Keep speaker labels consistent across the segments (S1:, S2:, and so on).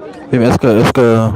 S1: Oui, mais est-ce que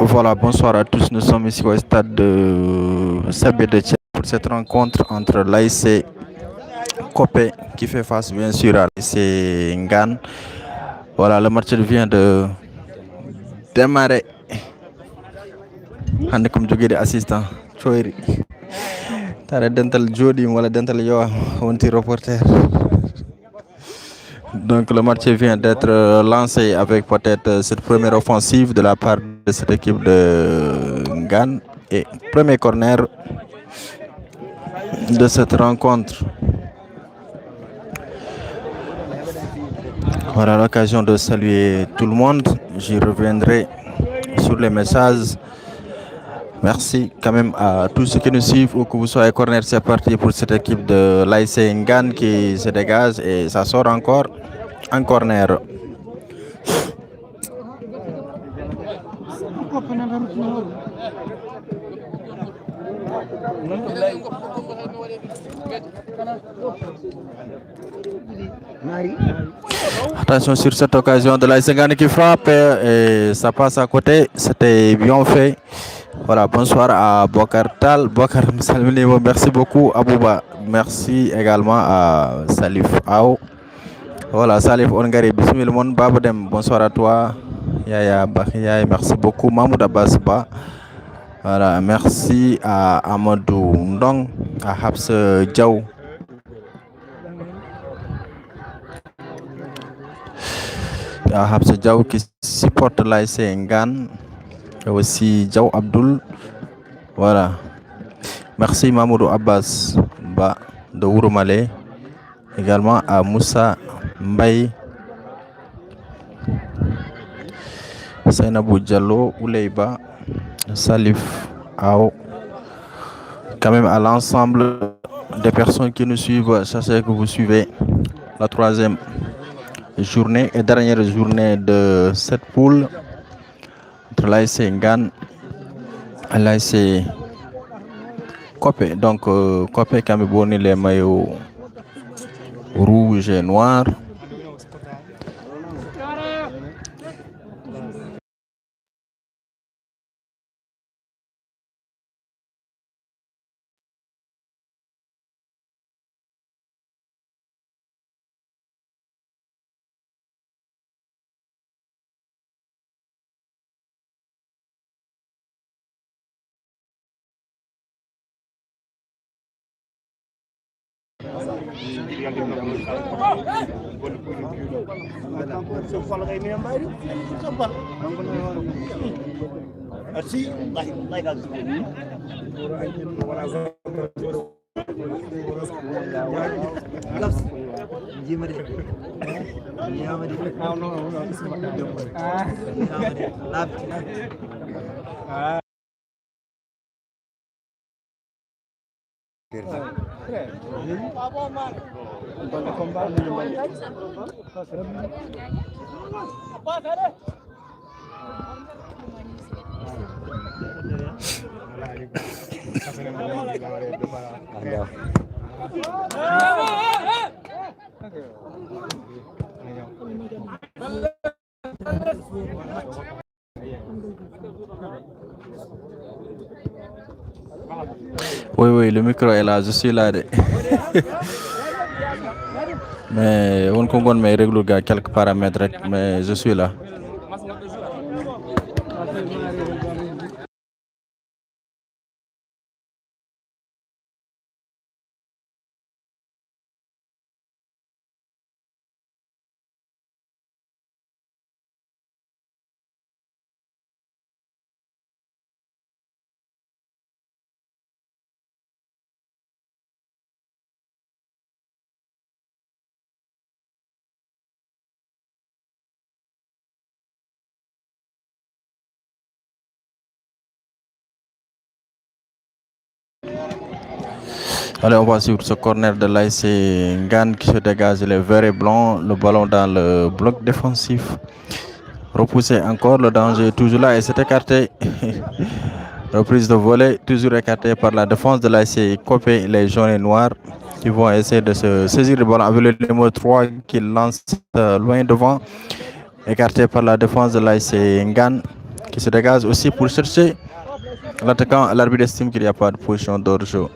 S1: voilà, bonsoir à tous. Nous sommes ici au stade de Sabé de Thiès pour cette rencontre entre l'AIC Copé qui fait face bien sûr à l'AIC Ngan. Voilà, le match vient de démarrer. Hande comme joguede assistant Choiri. Tare dental jodi wala dental yo wonti reporter. Donc le match vient d'être lancé avec peut-être cette première offensive de la part de cette équipe de Ngan. Et premier corner de cette rencontre. Voilà l'occasion de saluer tout le monde. J'y reviendrai sur les messages. Merci quand même à tous ceux qui nous suivent ou que vous soyez corner. C'est parti pour cette équipe de l'AIC Ngan qui se dégage et ça sort encore en corner. Attention sur cette occasion de l'AIC Ngan qui frappe et ça passe à côté. C'était bien fait. Voilà, bonsoir à Bokar Tal. Bokar Salminimo, merci beaucoup. Abouba, merci également à Salif Ao. Voilà, Salif Ongari, Bismil Mon Babadem, bonsoir à toi. Yaya Bakhyaye, merci beaucoup. Mahmoud Abbas Ba. Voilà, merci à Amadou Ndong, à Habs Diaw. À Habs Diaw qui supporte l'AIC Ngan. Et aussi Diaw Abdul. Voilà. Merci Mahmoud Abbas Ba de Ouroumale. Également à Moussa Mbaye, Sainabou Diallo, Ouleyba, Salif Ao, quand même à l'ensemble des personnes qui nous suivent. Sachez que vous suivez la troisième journée et dernière journée de cette poule entre l'ASC Ngan et l'ASC Copé. Donc Copé qui a mis les maillots rouges et noirs. Oui, oui, le micro est là, je suis là. Mais on compte mes règles, quelques paramètres, mais je suis là. Allez, on va suivre ce corner de l'AS Ngane qui se dégage les verts et blancs. Le ballon dans le bloc défensif. Repoussé encore, le danger est toujours là et c'est écarté. Reprise de volée, toujours écarté par la défense de l'AS Copé, les jaunes et noirs qui vont essayer de se saisir le ballon avec le numéro 3 qui lance loin devant. Écarté par la défense de l'AS Ngane qui se dégage aussi pour chercher l'attaquant. L'arbitre estime qu'il n'y a pas de position d'hors-jeu.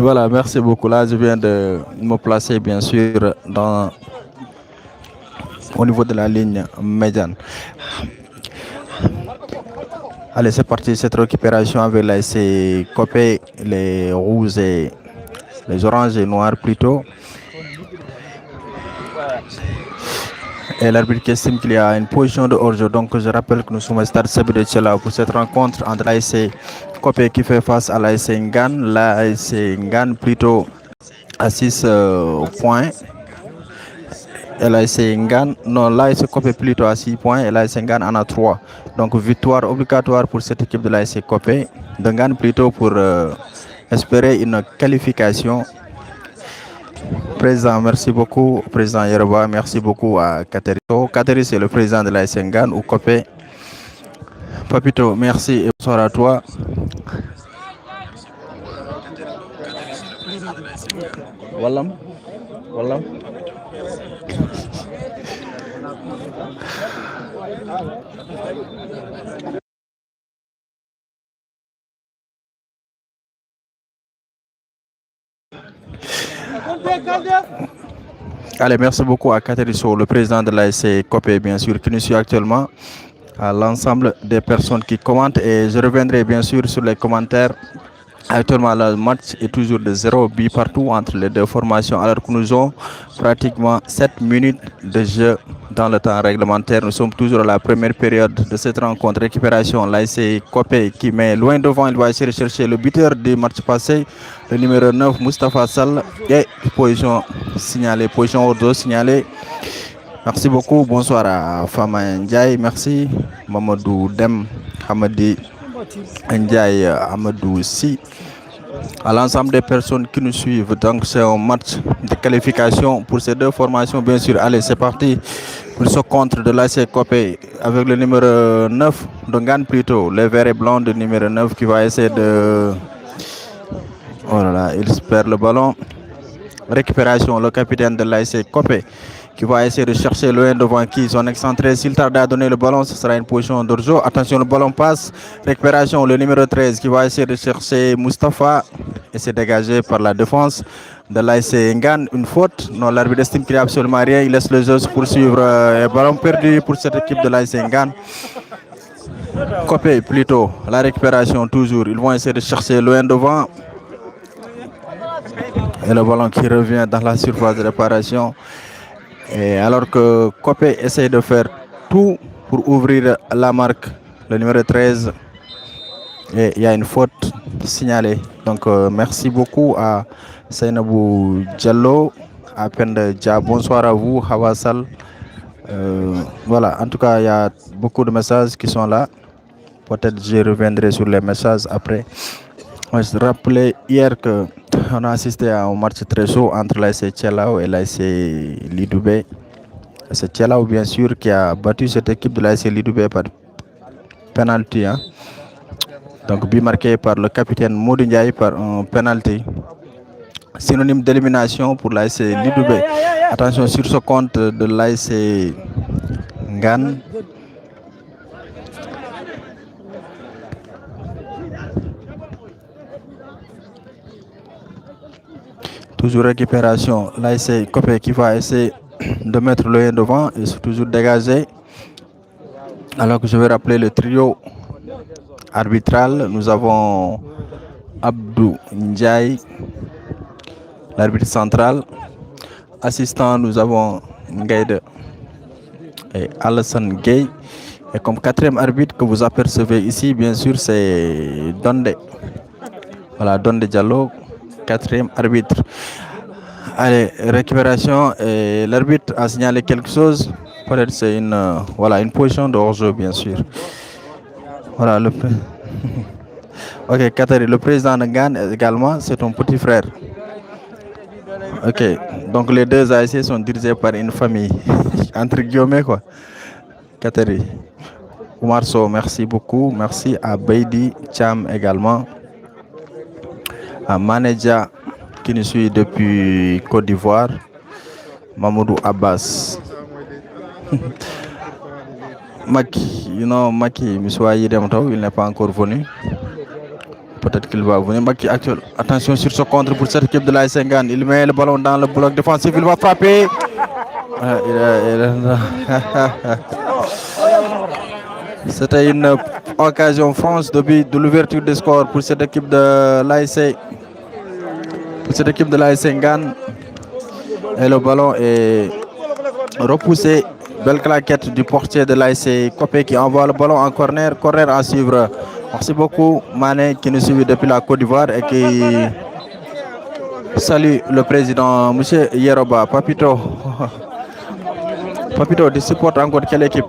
S1: Voilà, merci beaucoup. Là, je viens de me placer, bien sûr, au niveau de la ligne médiane. Allez, c'est parti, cette récupération avec l'AS Copé, les rouges et les oranges et noirs plutôt. Et l'arbitre qui estime qu'il y a une position de hors-jeu. Donc, je rappelle que nous sommes au stade Sabine de Tchela pour cette rencontre entre l'AS Copé qui fait face à l'AS Ngane. L'AS Ngane plutôt à 6 points. Et l'AS Ngane, non, l'AS Copé plutôt à 6 points et l'AS Ngane en a 3. Donc, victoire obligatoire pour cette équipe de l'AS Copé. De Ngane plutôt pour espérer une qualification. Président, merci beaucoup. Président Yeroba, merci beaucoup à Kateri. Kateri, c'est le président de l'AS Ngane ou Copé. Papito, merci et bonsoir à toi. Wallam. Wallam. Allez, merci beaucoup à Kateriso, le président de l'AS Copé, bien sûr, qui nous suit actuellement, à l'ensemble des personnes qui commentent. Et je reviendrai bien sûr sur les commentaires. Actuellement, le match est toujours de 0 but partout entre les deux formations, alors que nous avons pratiquement 7 minutes de jeu dans le temps réglementaire. Nous sommes toujours à la première période de cette rencontre. Récupération, l'AS Copé qui met loin devant. Il va essayer de chercher le buteur du match passé, le numéro 9, Moustapha Sall. Et position signalée, position hors-jeu signalée. Merci beaucoup. Bonsoir à Fama Ndiaye. Merci. Mamadou Dem, Hamadi Ndiaye, Amadou Si. À l'ensemble des personnes qui nous suivent. Donc c'est un match de qualification pour ces deux formations, bien sûr. Allez, c'est parti pour ce contre de l'AS Copé avec le numéro 9 de Ngane plutôt, les verts et blancs de numéro 9 qui va essayer de Oh là là, il perd le ballon. Récupération, le capitaine de l'ASC Copé qui va essayer de chercher loin devant qui son excentré. S'il tarde à donner le ballon, ce sera une position d'Orjo. Attention, le ballon passe. Récupération, le numéro 13 qui va essayer de chercher Mustapha et c'est dégagé par la défense de l'ASC Ngan. Une faute. Non, l'arbitre estime qu'il n'y a absolument rien. Il laisse le jeu se poursuivre. Ballon perdu pour cette équipe de l'ASC Ngan. Copé plutôt. La récupération toujours. Ils vont essayer de chercher loin devant. Et le ballon qui revient dans la surface de réparation. Et alors que Copé essaie de faire tout pour ouvrir la marque, le numéro 13, et il y a une faute signalée. Donc merci beaucoup à Seynabou Diallo, à Penda Dia. Bonsoir à vous, Hawassal. Voilà, en tout cas, il y a beaucoup de messages qui sont là. Peut-être je reviendrai sur les messages après. Je rappelais hier qu'on a assisté à un match très chaud entre l'ASC Tchelao et l'ASC Lidoubé. C'est Tchelao bien sûr qui a battu cette équipe de l'ASC Lidoubé par penalty. Hein. Donc but marqué par le capitaine Modou Ndiaye par un penalty. Synonyme d'élimination pour l'ASC Lidoubé. Attention sur ce compte de l'ASC Ngan. Toujours récupération. L'ASC Copé qui va essayer de mettre l'œil devant et c'est toujours dégagé. Alors que je vais rappeler le trio arbitral. Nous avons Abdou Ndiaye, l'arbitre central. Assistant, nous avons Ngaïde et Alassane Gueye. Et comme quatrième arbitre que vous apercevez ici, bien sûr, c'est Donde. Voilà, Donde Diallo, quatrième arbitre. Allez, récupération. Et l'arbitre a signalé quelque chose. Peut-être c'est une position de hors-jeu, bien sûr. Voilà, ok, Katari, le président de Ngan également, c'est ton petit frère. Ok, donc les deux ASC sont dirigés par une famille, entre guillemets quoi. Katari. Oumar Sow, merci beaucoup. Merci à Beidi Cham également. À Maneja qui nous suit depuis Côte d'Ivoire. Mamoudou Abbas. Maki, Maki, il n'est pas encore venu. Peut-être qu'il va venir. Maki, attention sur ce contre pour cette équipe de l'AS Ngan. Il met le ballon dans le bloc défensif. Il va frapper. C'était une occasion France de l'ouverture des scores pour cette équipe de l'AS. Pour cette équipe de l'AS Ngan. Et le ballon est repoussé. Belle claquette du portier de l'AS Copé qui envoie le ballon en corner. Corner à suivre. Merci beaucoup Mané qui nous suit depuis la Côte d'Ivoire et qui salue le président M. Yeroba. Papito. Papito, tu supportes encore quelle équipe?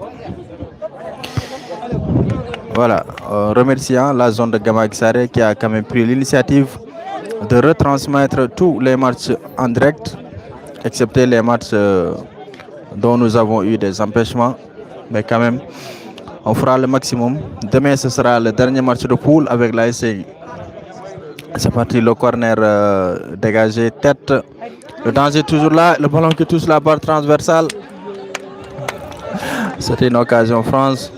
S1: Voilà, remerciant la zone de Gamaxare qui a quand même pris l'initiative de retransmettre tous les matchs en direct, excepté les matchs dont nous avons eu des empêchements. Mais quand même, on fera le maximum. Demain, ce sera le dernier match de poule avec la SCI. C'est parti, le corner dégagé, tête. Le danger toujours là, le ballon qui touche la barre transversale. C'était une occasion France.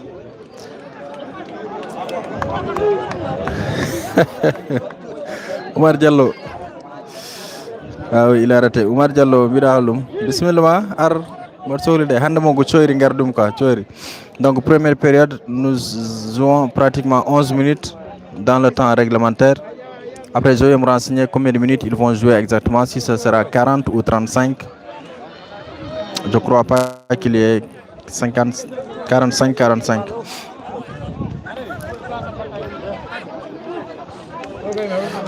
S1: Oumar Diallo. Ah oui, il a raté. Oumar Diallo, Bidaloum. Bismillah, Ar. Donc première période, nous jouons pratiquement 11 minutes dans le temps réglementaire. Après, je vais me renseigner combien de minutes ils vont jouer exactement, si ce sera 40 ou 35. Je ne crois pas qu'il y ait 45.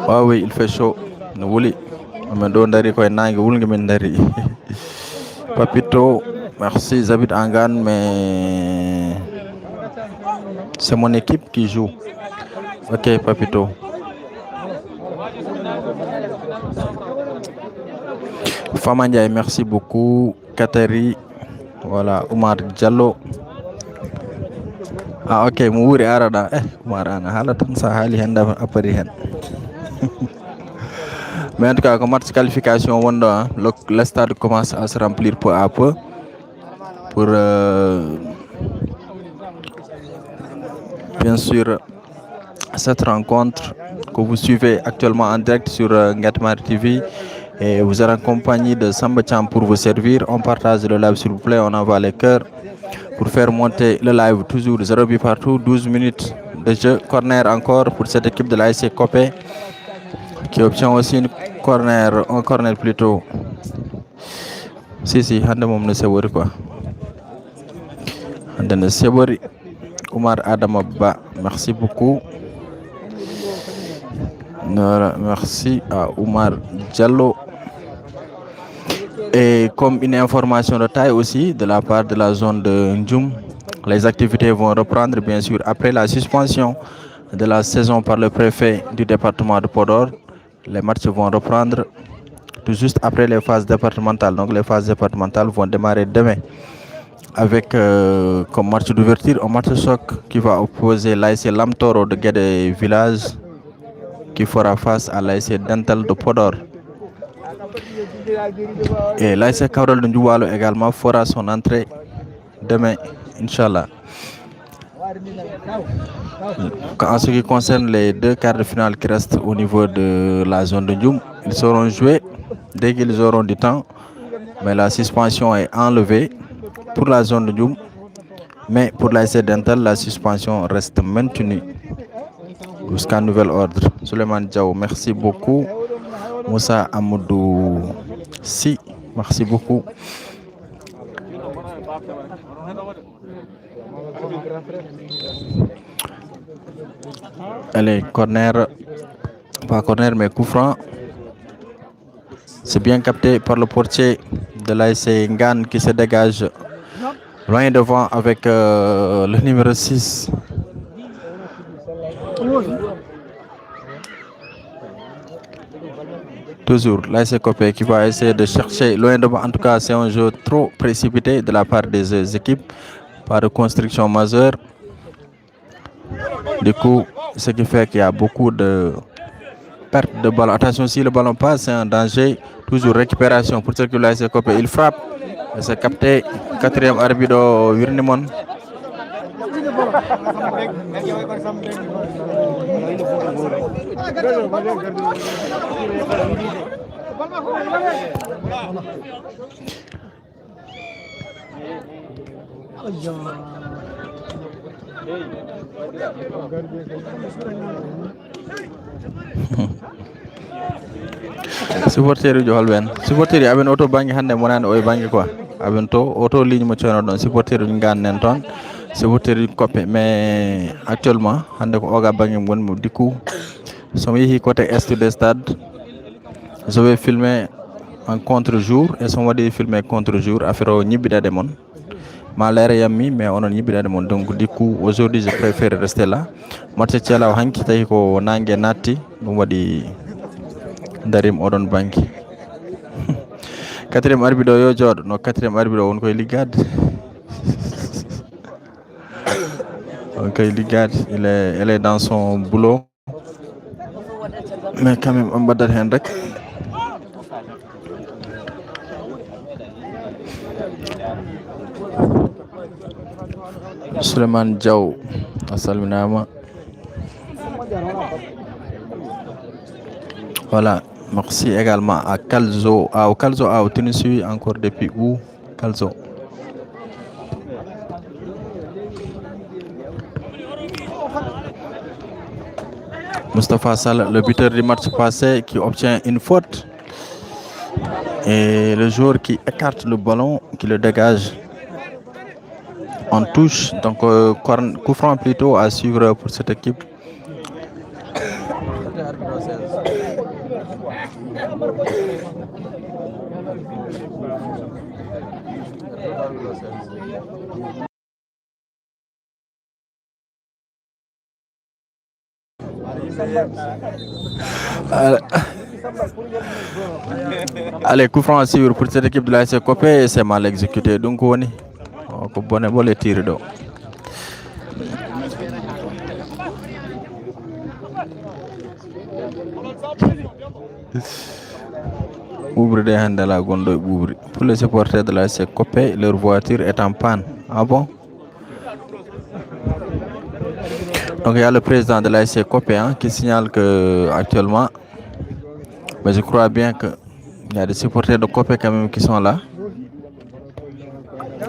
S1: Ah oui, il fait chaud. Papito, merci Zabit Angan, mais c'est mon équipe qui joue. Ok, Papito. Famandjaï, merci beaucoup. Katari, voilà, Oumar Diallo. Ah ok, Mouri Arada. Oumar Ana, halatan sa hali handa apari hen. Mais en tout cas, comme match qualification, le stade commence à se remplir peu à peu pour bien sûr cette rencontre que vous suivez actuellement en direct sur Ngatmar TV. Et vous êtes en compagnie de Samba Cham pour vous servir. On partage le live s'il vous plaît, on envoie les cœurs pour faire monter le live toujours 0 but partout, 12 minutes de jeu. Corner encore pour cette équipe de l'ASC Copé qui obtient aussi un corner plutôt. Si, hande mom ne sewori quoi. Hande ne sewori. Oumar Adama Ba, merci beaucoup. Merci à Oumar Diallo. Et comme une information de taille aussi de la part de la zone de Ndjoum, les activités vont reprendre bien sûr après la suspension de la saison par le préfet du département de Podor. Les matchs vont reprendre tout juste après les phases départementales. Donc les phases départementales vont démarrer demain avec comme match d'ouverture un match choc qui va opposer l'ASC Lamtoro de Guédé Village qui fera face à l'ASC Dental de Podor. Et l'ASC Kaurel de Ndjoualo également fera son entrée demain, Inch'Allah. En ce qui concerne les 2 quarts de finale qui restent au niveau de la zone de Ndjoum, ils seront joués dès qu'ils auront du temps. Mais la suspension est enlevée pour la zone de Ndjoum. Mais pour l'ASC Dental, la suspension reste maintenue jusqu'à nouvel ordre. Suleiman Diaw, merci beaucoup. Moussa Amoudou Si, merci beaucoup. Allez, corner, pas corner mais coup franc. C'est bien capté par le portier de l'ASC Ngane qui se dégage loin devant avec le numéro 6. Toujours l'ASC Copé qui va essayer de chercher loin devant. En tout cas, c'est un jeu trop précipité de la part des équipes. Pas de construction majeure. Du coup, ce qui fait qu'il y a beaucoup de perte de ballon. Attention, si le ballon passe, c'est un danger. Toujours récupération pour ceux qui l'ASC Copé. Il frappe. C'est capté. 4e arbitre Wirnimon. Supporter jo holben supporter aben auto bangi hande monane o bangi quoi aben to auto ligne mo ciono don supporter ngan nen ton supporter Copé mais actuellement hande ko oga bangi gon mo diku somo yehi côté est du stade je vais filmer en contre-jour et somo wadi filmer contre-jour affaire o nyibidade mon ma lere yammi mais onon nyibidade mon donc du coup aujourd'hui je préfère rester là match tiala hanki tawi ko nangue natti dum wadi darim odon banki 4e arbitre yo joodo no 4e arbitre won koy ligade on koy ligade elle est dans son boulot mais quand même on badat hen rek Suleiman Diaw asalminama. Voilà, merci également à Calzo. Calzo a obtenu suivi encore depuis où Calzo. Moustapha Sall, le buteur du match passé, qui obtient une faute. Et le joueur qui écarte le ballon, qui le dégage en touche. Donc, coup franc plutôt à suivre pour cette équipe. Allez, coup franc à suivre pour cette équipe de l'ASC Copé, c'est mal exécuté. Donc, on est bon les tirs d'eau. Boubri de Handela Gondo Boubri. Pour les supporters de l'ASC Copé, leur voiture est en panne. Ah bon? Donc il y a le président de l'ASC Copé qui signale que actuellement, mais je crois bien qu'il y a des supporters de Copé quand même qui sont là.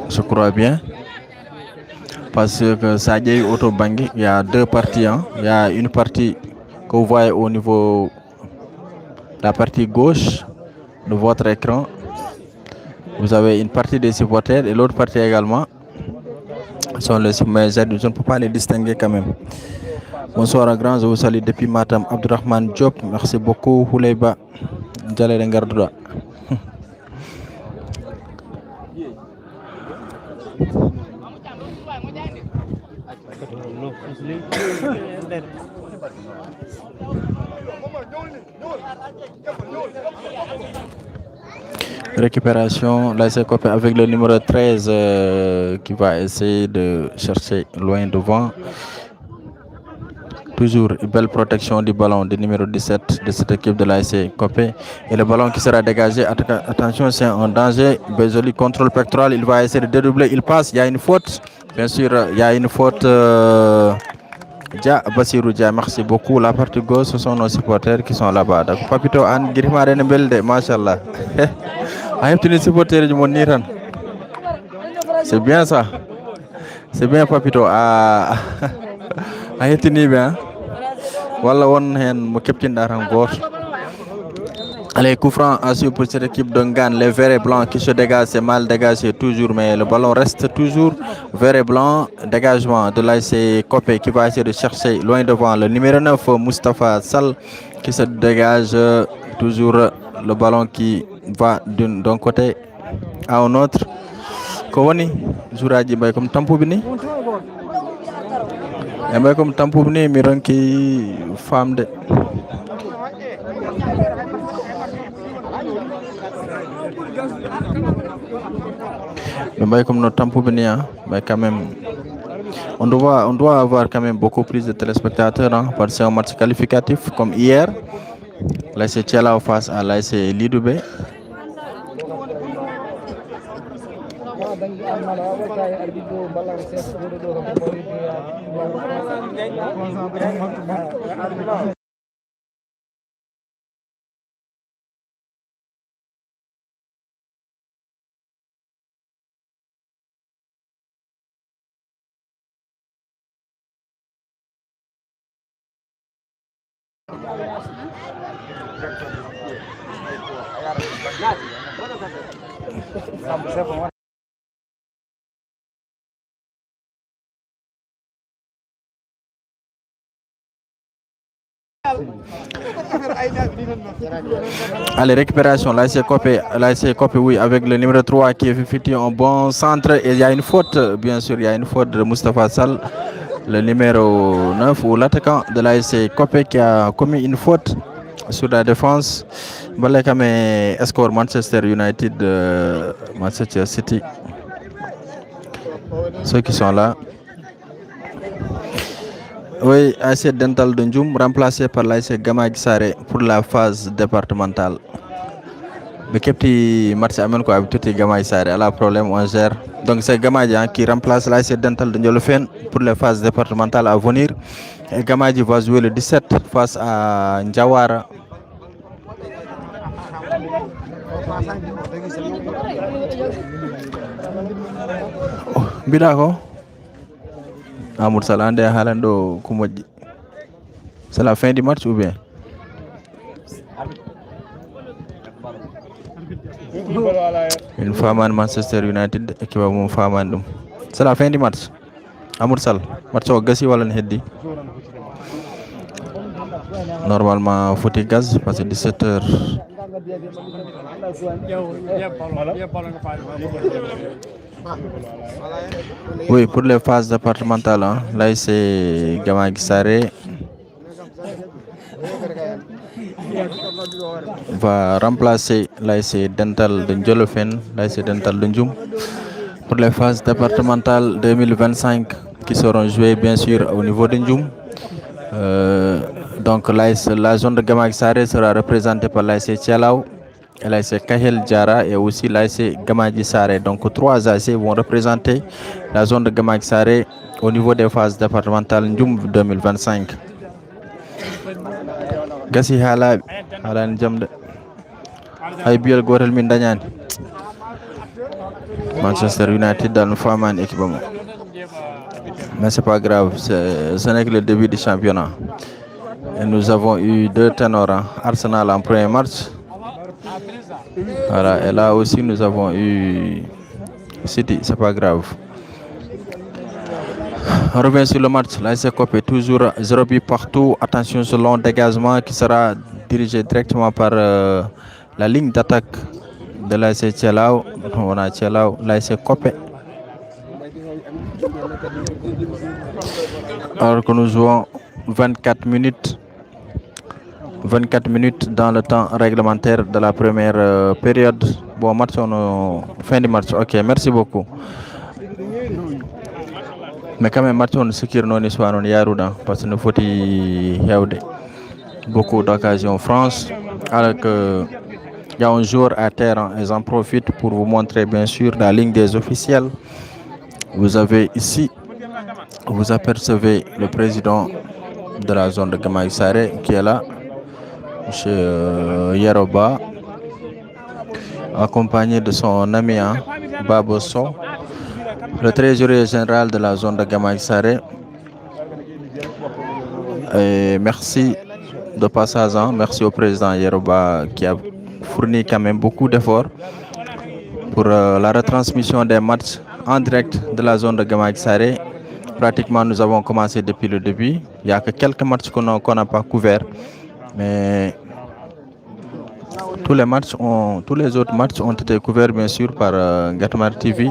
S1: Je crois bien. Parce que ça a eu auto bangui, il y a deux parties. Il y a une partie que vous voyez au niveau de la partie gauche de votre écran. Vous avez une partie des supporters et l'autre partie également sont les supporters. Je ne peux pas les distinguer quand même. Bonsoir à grand, je vous salue depuis Matam. Abdurrahman Diop, merci beaucoup. Houleyba Jalere Ngardouda. Récupération, l'ASC Copé avec le numéro 13 qui va essayer de chercher loin devant. Toujours une belle protection du ballon du numéro 17 de cette équipe de l'ASC Copé. Et le ballon qui sera dégagé. Attention, c'est un danger. Bezoli contrôle pectoral. Il va essayer de dédoubler. Il passe. Il y a une faute. Bien sûr, il y a une faute. Bassirou Dia, merci beaucoup. La partie gauche, ce sont nos supporters qui sont là-bas. Donc, Papito Anne, Girma Renebelde, machallah. C'est bien ça. C'est bien, Papito. Ah, bien. Voilà, on a un allez, coup franc assuré pour cette équipe d'Ungan. Les verts et blancs qui se dégagent, c'est mal dégagé toujours, mais le ballon reste toujours vert et blanc. Dégagement de l'ASC Copé qui va essayer de chercher loin devant le numéro 9, Moustapha Sall, qui se dégage toujours le ballon qui va d'un côté à un autre. Kowani, Zouraji Bay comme Tampoubini. Et Bay comme Tampoubini, Miron qui femme de. Mais comme notre tempo bien, mais quand même, on doit avoir quand même beaucoup plus de téléspectateurs, parce que c'est un match qualificatif comme hier. L'ASC Thialaw face à l'ASC Lidoubé. Allez, récupération, l'ASC Copé, oui, avec le numéro 3 qui effectue un bon centre. Et il y a une faute, bien sûr, il y a une faute de Moustapha Sall, le numéro 9, ou l'attaquant de l'ASC Copé qui a commis une faute sur la défense. Balekame escore Manchester United, Manchester City. Ceux qui sont là. Oui, ASC Dental de Ndioum, remplacé par l'ASC Gama Guissaré pour la phase départementale. Mais qu'est-ce match amène quoi habitude Gama Guissaré, à la problème on gère. Donc c'est Gamadji qui remplace l'ASC Dental de Ndiolofène pour les phases départementales à venir. Et Gamadji va jouer le 17 face à Ndiawara. Bidako Amour Salande Halando Kumoji. C'est la fin du match ou bien? Une femme à Manchester United qui va mon femme. C'est la fin du match. Amour Sal, match au Gassi Wallen Heddi. Normalement, faut gaz parce que 17h. Oui, pour les phases départementales, là c'est Gama Guissaré va remplacer l'ASC Dental de Ndiolofène, l'ASC Dental de Ndioum pour les phases départementales 2025 qui seront jouées bien sûr au niveau de Ndioum. Donc la zone de Gama Guissaré sera représentée par l'ASC Thialaw, l'ASC Kahel Diara et aussi l'ASC Gamadji Saré. Donc 3 ASC vont représenter la zone de Gamadji Saré au niveau des phases départementales Ndioum 2025. Gassi hala jamde hay biyal gotel min dañani Manchester United dans le Faman équipe. Mais c'est pas grave, ce n'est que le début du championnat. Et nous avons eu 2 ténors, hein. Arsenal en premier match. Voilà, et là aussi nous avons eu City, c'est pas grave. On revient sur le match. L'ASC Copé toujours 0 but partout. Attention sur long dégagement qui sera dirigé directement par la ligne d'attaque de l'ASC Tchelao. On a Tchelao, l'ASC Copé. Alors que nous jouons 24 minutes dans le temps réglementaire de la première période. Bon, match, fin du match. Ok, merci beaucoup. Mais quand même, match, on se tire non histoire, on y a parce que nous faut beaucoup d'occasions. France, alors que il y a un jour à terre, hein, et j'en profite pour vous montrer bien sûr la ligne des officiels. Vous avez ici, vous apercevez le président de la zone de Gamadji Saré qui est là, M. Yeroba, accompagné de son ami Baboso, le trésorier général de la zone de Gamadji Saré. Et merci de passage, merci au président Yeroba qui a fourni quand même beaucoup d'efforts pour la retransmission des matchs en direct de la zone de Gamadji Saré. Pratiquement, nous avons commencé depuis le début. Il n'y a que quelques matchs qu'on n'a pas couverts. Mais tous les autres matchs ont été couverts, bien sûr, par Gatmar TV.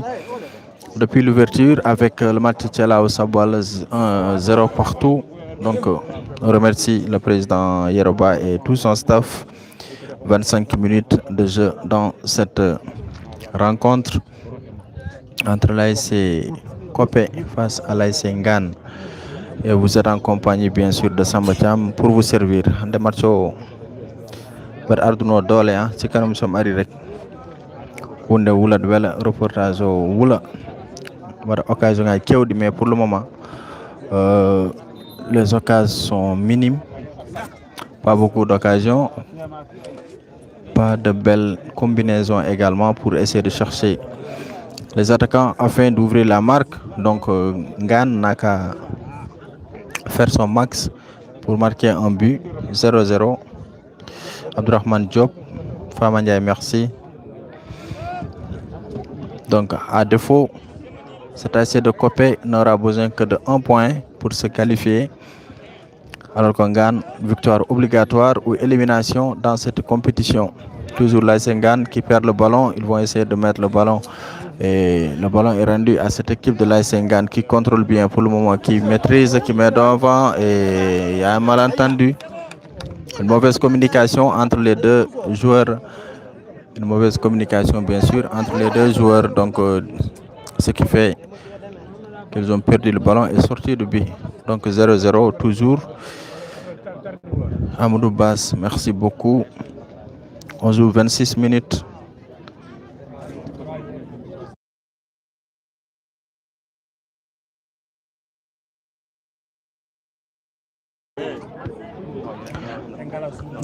S1: Depuis l'ouverture, avec le match Tchelao Saboual 1-0 partout. Donc, on remercie le président Yeroba et tout son staff. 25 minutes de jeu dans cette rencontre entre l'ASC Copé face à l'ASC Ngan. Et vous êtes en compagnie bien sûr de Samba Thiam pour vous servir. Des matchs bar arduno dole ci kanam som ari rek wonde wula wela reportage o wula wara occasion ay kewdi mais pour le moment les occasions sont minimes, pas beaucoup d'occasions, pas de belles combinaisons également pour essayer de chercher les attaquants afin d'ouvrir la marque. Donc Ngan n'a qu'à faire son max pour marquer un but. 0-0. Abdourahmane Diop, Fama Ndiaye, merci. Donc à défaut, cet ASC de Copé n'aura besoin que de 1 point pour se qualifier. Alors qu'on gagne victoire obligatoire ou élimination dans cette compétition. Toujours l'ASC Ngan qui perd le ballon, ils vont essayer de mettre le ballon. Et le ballon est rendu à cette équipe de l'ASC Ngan qui contrôle bien pour le moment, qui maîtrise, qui met devant, et il y a un malentendu. Une mauvaise communication entre les deux joueurs. Une mauvaise communication bien sûr entre les deux joueurs. Donc ce qui fait qu'ils ont perdu le ballon et sorti du but. Donc 0-0 toujours. Amadou Bass, merci beaucoup. On joue 26 minutes.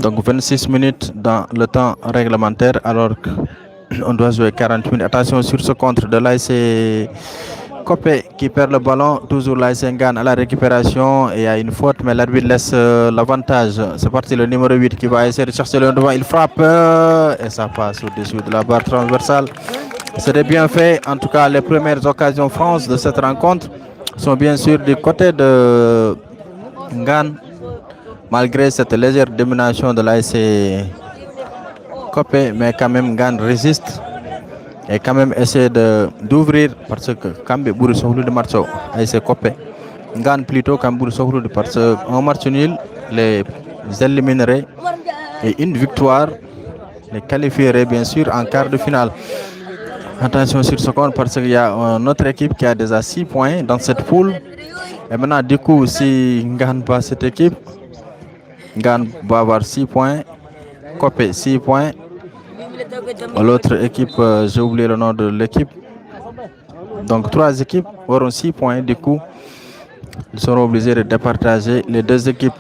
S1: Donc 26 minutes dans le temps réglementaire alors qu'on doit jouer 40 minutes. Attention sur ce contre de l'ASC Copé qui perd le ballon. Toujours l'ASC Ngan à la récupération et il y a une faute mais l'arbitre laisse l'avantage. C'est parti le numéro 8 qui va essayer de chercher le devant. Il frappe et ça passe au-dessus de la barre transversale. C'était bien fait. En tout cas, les premières occasions France de cette rencontre sont bien sûr du côté de Ngan. Malgré cette légère domination de l'ASC Copé, mais quand même Ngan résiste et quand même essaie d'ouvrir parce que Kambe Bouri Sohlu de Marceau, ASC Copé, Ngan plutôt Kambouri Sohlu parce qu'un match nul les éliminerait et une victoire les qualifierait bien sûr en quart de finale. Attention sur ce compte parce qu'il y a une autre équipe qui a déjà 6 points dans cette poule. Et maintenant du coup si Ngan bat cette équipe, Ngan va avoir 6 points, Copé 6 points, L'autre équipe, j'ai oublié le nom de l'équipe. Donc 3 équipes auront 6 points. Du coup, ils seront obligés de départager les 2 équipes.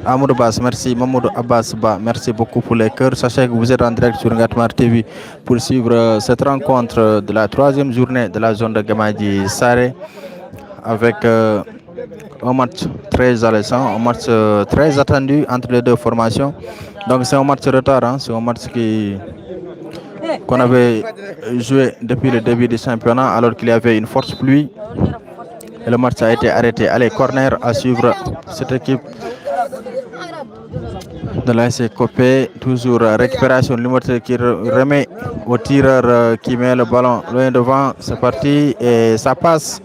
S1: Amadou Bass, merci. Mamoudou Abbas Ba, merci beaucoup pour les cœurs. Sachez que vous êtes en direct sur Ngatmar TV pour suivre cette rencontre de la 3e journée de la zone de Gamadji Saré avec un match très alléchant, un match très attendu entre les 2 formations. Donc c'est un match retard, hein, c'est un match qu'on avait joué depuis le début du championnat alors qu'il y avait une forte pluie. Et le match a été arrêté. Allez, corner à suivre cette équipe de l'AS Copé. Toujours récupération limitée qui remet au tireur qui met le ballon loin devant. C'est parti et ça passe.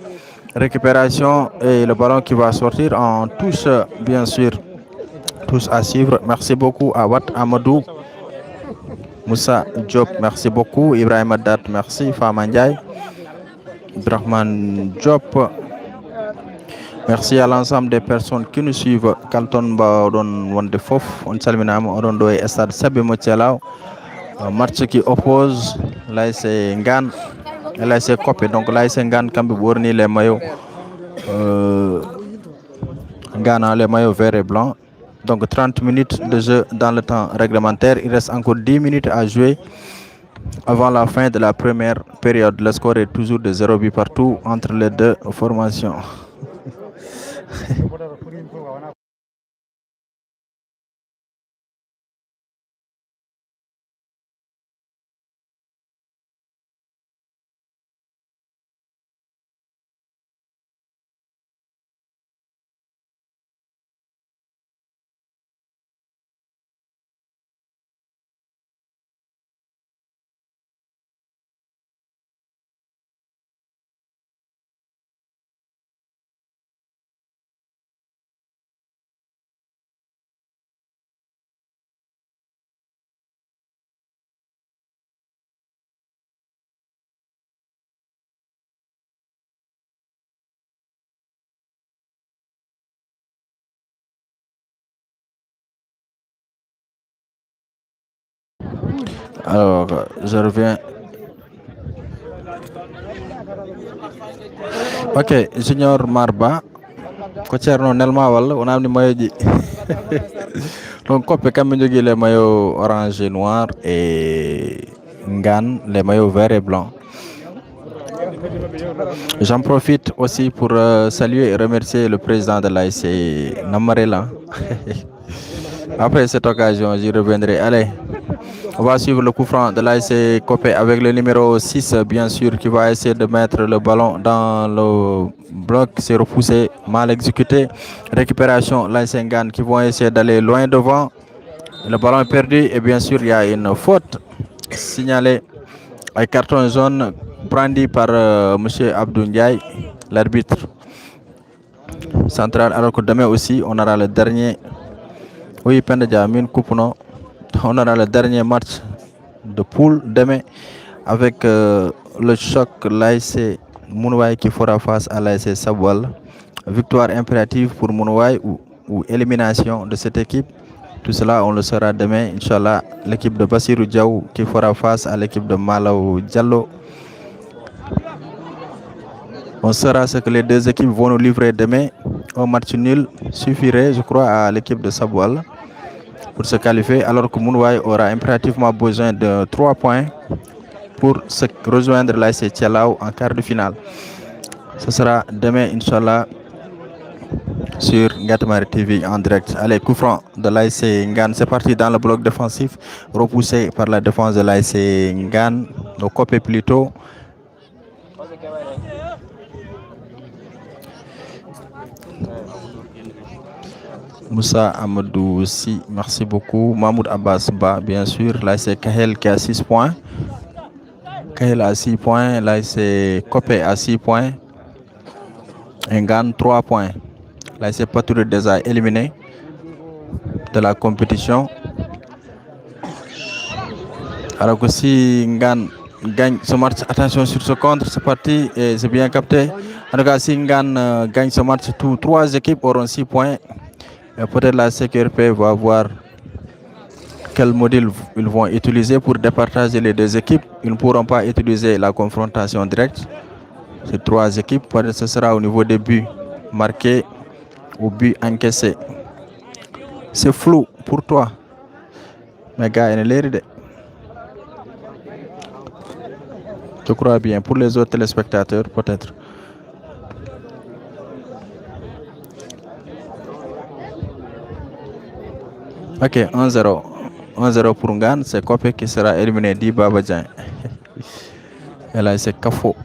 S1: Récupération et le ballon qui va sortir en touche, bien sûr. Tous à suivre. Merci beaucoup à Wat Amadou. Moussa Diop, merci beaucoup. Ibrahim Adat, merci. Fama Ndiaye. Brahman Diop. Merci à l'ensemble des personnes qui nous suivent. Kalton Baudon Wandefof, on salminam, on donne do stade Sabé Motialao. Match qui oppose l'AS Ngan et l'AS Copé. Donc l'AS Ngan Kambi Bourni les maillots. Ghana les maillots verts et blancs. Donc 30 minutes de jeu dans le temps réglementaire. Il reste encore 10 minutes à jouer avant la fin de la première période. Le score est toujours de 0 but partout entre les 2 formations. Alors, je reviens. Ok, Junior Marba. Cocherno Nelma Wall, on a mis maillot. Donc, Copé Kamindjogi les maillots orange et noir et Ngan les maillots vert et blanc. J'en profite aussi pour saluer et remercier le président de l'ASC Namarela. Après cette occasion, j'y reviendrai. Allez, on va suivre le coup franc de l'ASC Copé avec le numéro 6, bien sûr, qui va essayer de mettre le ballon dans le bloc. C'est repoussé, mal exécuté. Récupération, l'ASC Ngan qui vont essayer d'aller loin devant. Le ballon est perdu et bien sûr, il y a une faute signalée avec carton jaune brandi par M. Abdou Ndiaye, l'arbitre central. Alors que demain aussi, on aura le dernier. Oui, Pendeja, Min Koupuno. On aura le dernier match de poule demain avec le choc l'ASC Mounouaï qui fera face à l'ASC Sabwal. Victoire impérative pour Mounouaï ou élimination de cette équipe. Tout cela, on le saura demain, Inch'Allah. L'équipe de Bassirou Diaw qui fera face à l'équipe de Malaw Diallo. On saura ce que les 2 équipes vont nous livrer demain. Un match nul suffirait, je crois, à l'équipe de Sabwal pour se qualifier, alors que Mounouaï aura impérativement besoin de 3 points pour se rejoindre l'ASC Tialao en quart de finale. Ce sera demain, Inch'Allah, sur Ngatmar TV en direct. Allez, coup franc de l'ASC Ngan. C'est parti dans le bloc défensif, repoussé par la défense de l'ASC Ngan. Nos copés plutôt. Moussa Amadou aussi, merci beaucoup. Mahmoud Abbas Ba, bien sûr. Là, c'est Kahel qui a 6 points. Kahel a 6 points. Là, c'est Copé à 6 points. Ngan 3 points. Là, c'est Patouré déjà éliminé de la compétition. Alors que si Ngan gagne ce match, attention sur ce contre, c'est parti et c'est bien capté. En tout cas, si Ngan gagne ce match, tous 3 équipes auront 6 points. Et peut-être la CQRP va avoir quel module ils vont utiliser pour départager les deux équipes. Ils ne pourront pas utiliser la confrontation directe. Ces trois équipes, ce sera au niveau des buts marqués ou buts encaissés. C'est flou pour toi. Mais gars, il est je crois bien. Pour les autres téléspectateurs, peut-être. Ok, 1-0. 1-0 pour Ngan. C'est Kopé qui sera éliminé. Dit Babadjan. Et là, c'est Kafo.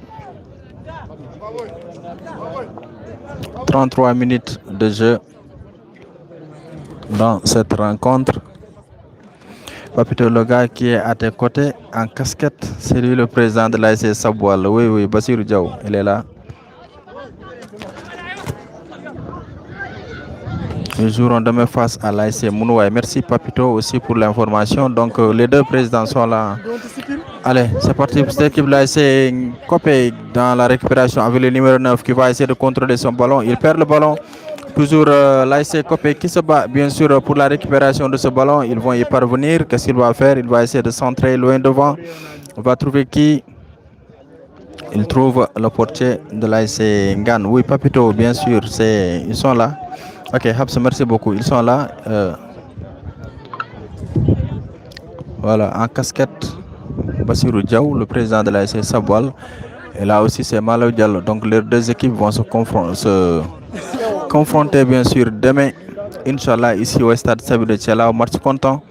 S1: 33 minutes de jeu dans cette rencontre. Papito Loga qui est à tes côtés en casquette, c'est lui le président de l'ASC Saboual. Oui, Bassirou Diaw, il est là. Nous jouerons demain face à l'ASC Mounouaï. Merci Papito aussi pour l'information. Donc les deux présidents sont là. Allez, c'est parti pour cette équipe de l'ASC Kopé dans la récupération avec le numéro 9 qui va essayer de contrôler son ballon. Il perd le ballon. Toujours l'ASC Kopé qui se bat bien sûr pour la récupération de ce ballon. Ils vont y parvenir. Qu'est-ce qu'il va faire? Il va essayer de centrer loin devant. On va trouver qui? Il trouve le portier de l'ASC Ngan. Oui, Papito, bien sûr, ils sont là. Ok, Habs, merci beaucoup. Ils sont là. Voilà, en casquette, Bassirou Diaw, le président de l'ASC Saboual. Et là aussi, c'est Malaw Diallo. Donc, les deux équipes vont se confronter, bien sûr, demain, Inch'Allah, ici au stade Sabi de Tchela, au match comptant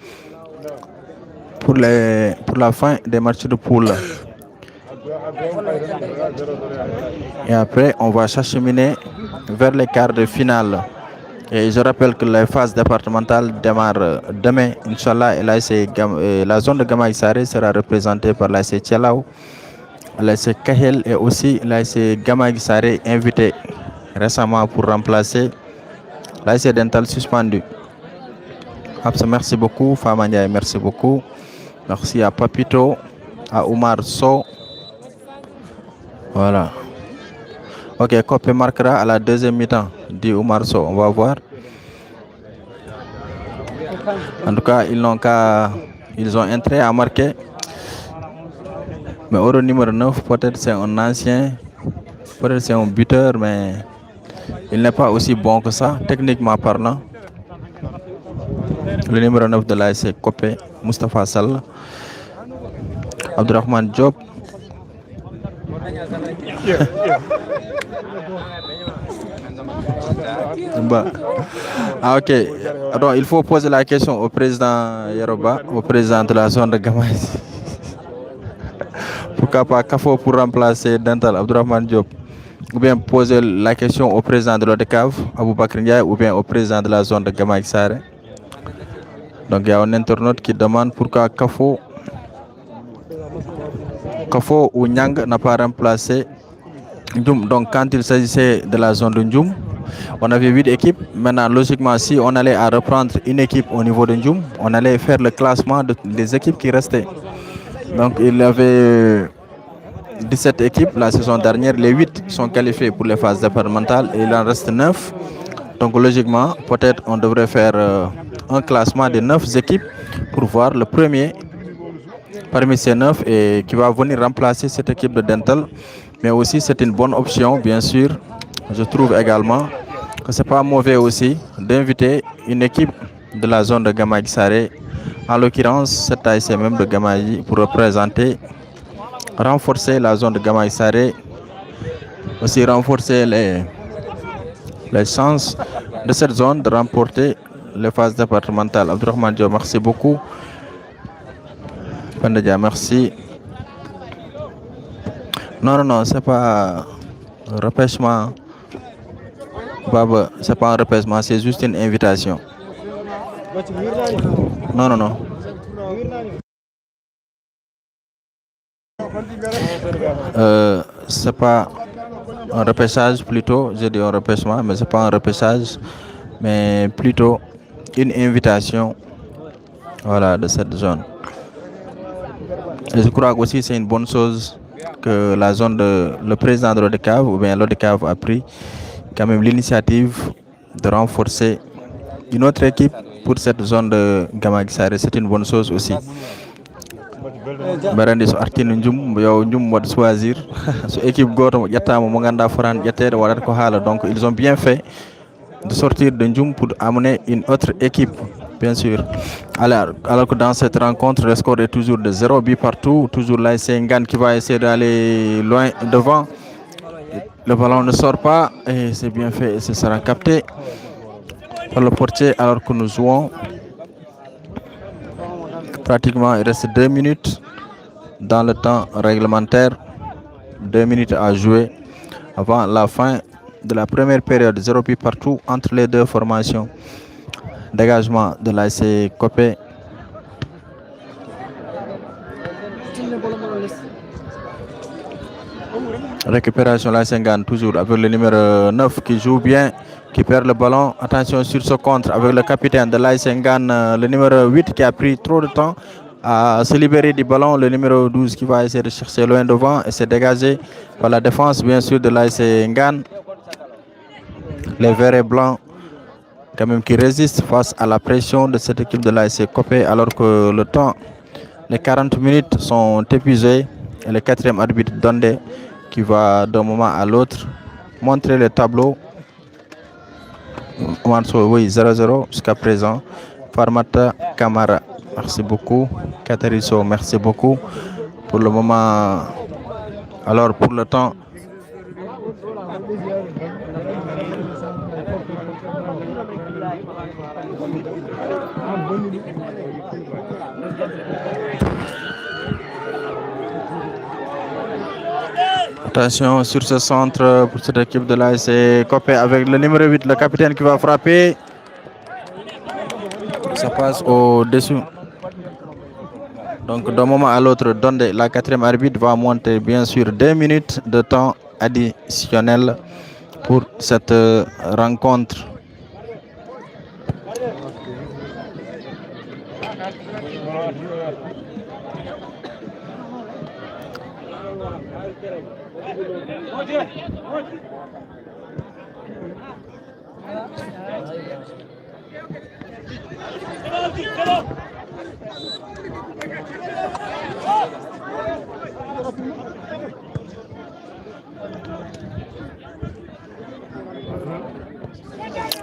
S1: pour la fin des matchs de poule. Et après, on va s'acheminer vers les quarts de finale. Et je rappelle que les phases départementales démarrent demain, Inch'Allah, et la zone de Gama Isare sera représentée par l'ASC Tchelao, l'ASC Kahel et aussi l'ASC Gama Isare invité récemment pour remplacer l'ASC Dental suspendu. Absa, merci beaucoup. Fama Ndiaye, merci beaucoup. Merci à Papito, à Oumar So. Voilà. Ok, Kopé marquera à la deuxième mi-temps, dit Oumar So. On va voir. En tout cas, ils ont intérêt à marquer. Mais au numéro 9, peut-être c'est un ancien, peut-être c'est un buteur, mais il n'est pas aussi bon que ça, techniquement parlant. Le numéro 9 de l'ASC Kopé, Moustapha Sall. Abdurrahman Diop. Ah, ok. Alors, il faut poser la question au président Yaroba, au président de la zone de Gamaïs. Pourquoi pas Kafo pour remplacer Dental Abdurrahman Diop? Ou bien poser la question au président de l'ODCAV, Aboubakr Ndiaye, ou bien au président de la zone de Gamaïs Sare. Donc, il y a un internaute qui demande pourquoi Kafo ou Nyang n'a pas remplacé Ndjoum. Donc, quand il s'agissait de la zone de Ndjoum, on avait 8 équipes. Maintenant, logiquement, si on allait à reprendre une équipe au niveau de Ndjoum, on allait faire le classement des équipes qui restaient. Donc, il y avait 17 équipes la saison dernière. Les 8 sont qualifiés pour les phases départementales et il en reste 9. Donc, logiquement, peut-être on devrait faire un classement des 9 équipes pour voir le premier parmi ces 9 et qui va venir remplacer cette équipe de Dental. Mais aussi, c'est une bonne option, bien sûr. Je trouve également que ce n'est pas mauvais aussi d'inviter une équipe de la zone de Gamaï Saré, en l'occurrence cette ASC même de Gamaï, pour représenter, renforcer la zone de Gamaï Saré, aussi renforcer les chances de cette zone de remporter les phases départementales. Abdurrahman Diop, merci beaucoup. Pandadia, merci. Non, c'est pas un repêchement. Baba, c'est pas un repêchement, c'est juste une invitation. Non. C'est pas un repêchage plutôt, j'ai dit un repêchement, mais c'est pas un repêchage, mais plutôt une invitation, voilà, de cette zone. Et je crois aussi que c'est une bonne chose que la zone le président de l'ODCAV ou bien l'ODCAV a pris quand même l'initiative de renforcer une autre équipe pour cette zone de Gamagisare. C'est une bonne chose aussi. Mbeɗa so artino yo waɗa choisir so équipe goto mo ƴettama mo ganduɗa forani ƴettede waɗata ko haala. Donc ils ont bien fait de sortir de Ndioum pour amener une autre équipe, bien sûr. Alors que dans cette rencontre, le score est toujours de 0 but partout. Toujours l'ASC Ngane qui va essayer d'aller loin devant. Le ballon ne sort pas et c'est bien fait et ce sera capté par le portier alors que nous jouons. Pratiquement, il reste 2 minutes dans le temps réglementaire. 2 minutes à jouer avant la fin de la première période. 0 but partout entre les deux formations. Dégagement de l'ASC Copé. Récupération l'ASC Ngane toujours avec le numéro 9 qui joue bien, qui perd le ballon. Attention sur ce contre avec le capitaine de l'ASC Ngane, le numéro 8 qui a pris trop de temps à se libérer du ballon. Le numéro 12 qui va essayer de chercher loin devant et c'est dégagé par la défense bien sûr de l'ASC Ngane. Les verts et blancs quand même qui résistent face à la pression de cette équipe de l'ASC Copé alors que le temps, les 40 minutes sont épuisées et le quatrième arbitre Dondé qui va d'un moment à l'autre montrer le tableau. Oui, 0-0 jusqu'à présent. Farmata Kamara, merci beaucoup. Kateriso, merci beaucoup. Pour le moment, alors pour le temps, attention sur ce centre pour cette équipe de l'ASC Copé avec le numéro 8, le capitaine qui va frapper. Ça passe au-dessus. Donc d'un moment à l'autre, Dondé, la quatrième arbitre, va monter bien sûr 2 minutes de temps additionnel pour cette rencontre.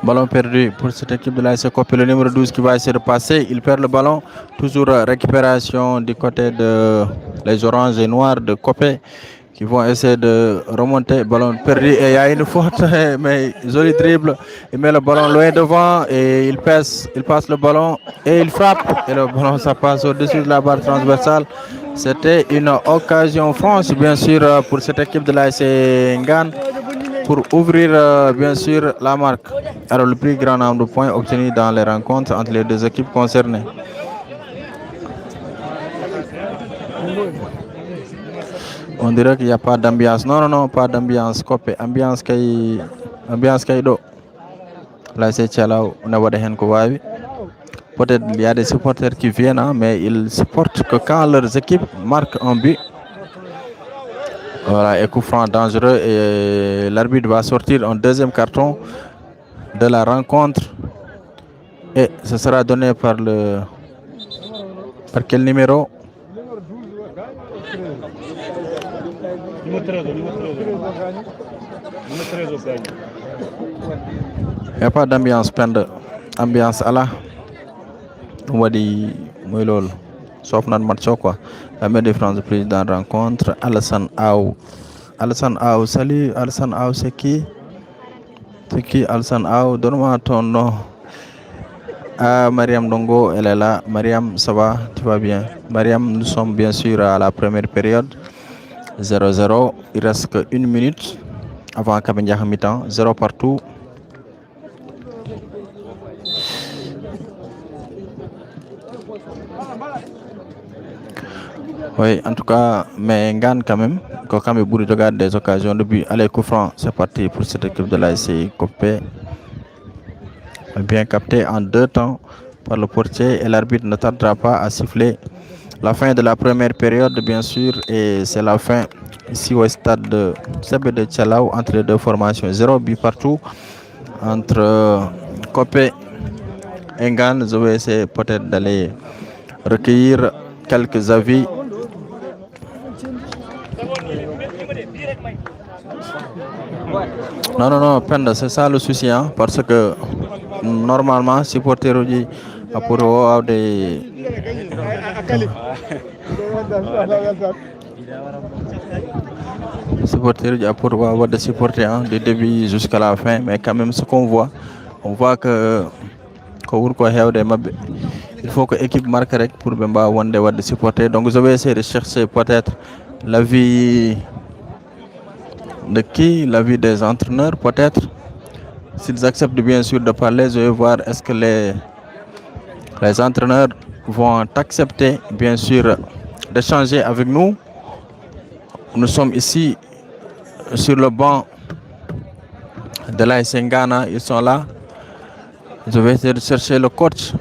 S1: Ballon perdu pour cette équipe de l'ASC Copé. Le numéro 12 qui va essayer de passer. Il perd le ballon. Toujours récupération du côté de les oranges et noirs de Copé qui vont essayer de remonter. Ballon perdu et il y a une faute. Mais joli dribble. Il met le ballon loin devant et il passe le ballon et il frappe. Et le ballon ça passe au-dessus de la barre transversale. C'était une occasion franche bien sûr pour cette équipe de l'ASC Ngane pour ouvrir bien sûr la marque. Alors le plus grand nombre de points obtenus dans les rencontres entre les deux équipes concernées. On dirait qu'il n'y a pas d'ambiance. Non, pas d'ambiance. Copé, ambiance Kaido. Là c'est Tchalao, on a peut-être il y a des supporters qui viennent, hein, mais ils supportent que quand leurs équipes marquent un but. Voilà, et coup franc dangereux et l'arbitre va sortir un deuxième carton de la rencontre et ce sera donné par quel numéro? Il n'y a pas d'ambiance, ambiance à la Wadi Moulol. Sauf notre match quoi. La meilleure différence de président de rencontre, Alassane Aou. Alassane Aou, salut Alassane Aou, c'est qui? C'est qui Alassane Aou? Donne-moi ton nom. Ah, Mariam Dongo, elle est là. Mariam, ça va? Tu vas bien? Mariam, nous sommes bien sûr à la première période. 0-0. Il reste que 1 minute avant Kabindia mi-temps. 0 partout. Oui, en tout cas, mais Ngane quand même, quand même beaucoup de des occasions de but. Allez, coup franc, c'est parti pour cette équipe de l'ASC Copé. Bien capté en 2 temps par le portier et l'arbitre ne tardera pas à siffler la fin de la première période, bien sûr, et c'est la fin ici au stade de Sebe de Tchalao entre les deux formations. 0 but partout entre Copé Engan. Je vais essayer peut-être d'aller recueillir quelques avis. Non, Penda, c'est ça le souci, hein, parce que normalement, supporter aujourd'hui pour avoir des supporter pour avoir des supporters hein, du début jusqu'à la fin, mais quand même ce qu'on voit, on voit que il faut que l'équipe marque pour Bemba Wande de supporter. Donc je vais essayer de chercher peut-être l'avis de qui, l'avis des entraîneurs peut-être. S'ils acceptent bien sûr de parler, je vais voir est-ce que les entraîneurs vont accepter bien sûr d'échanger avec nous. Nous sommes ici sur le banc de l'AS Ngana, ils sont là. Je vais essayer de chercher le coach.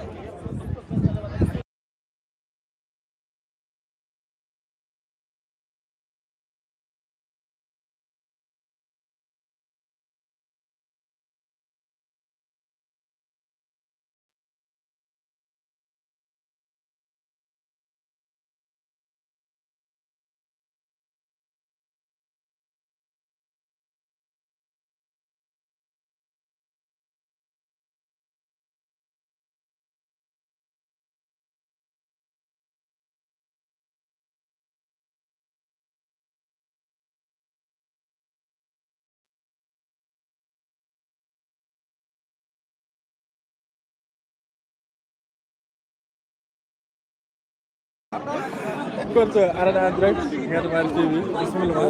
S2: Coach arana direct Gatoumal TV bismillah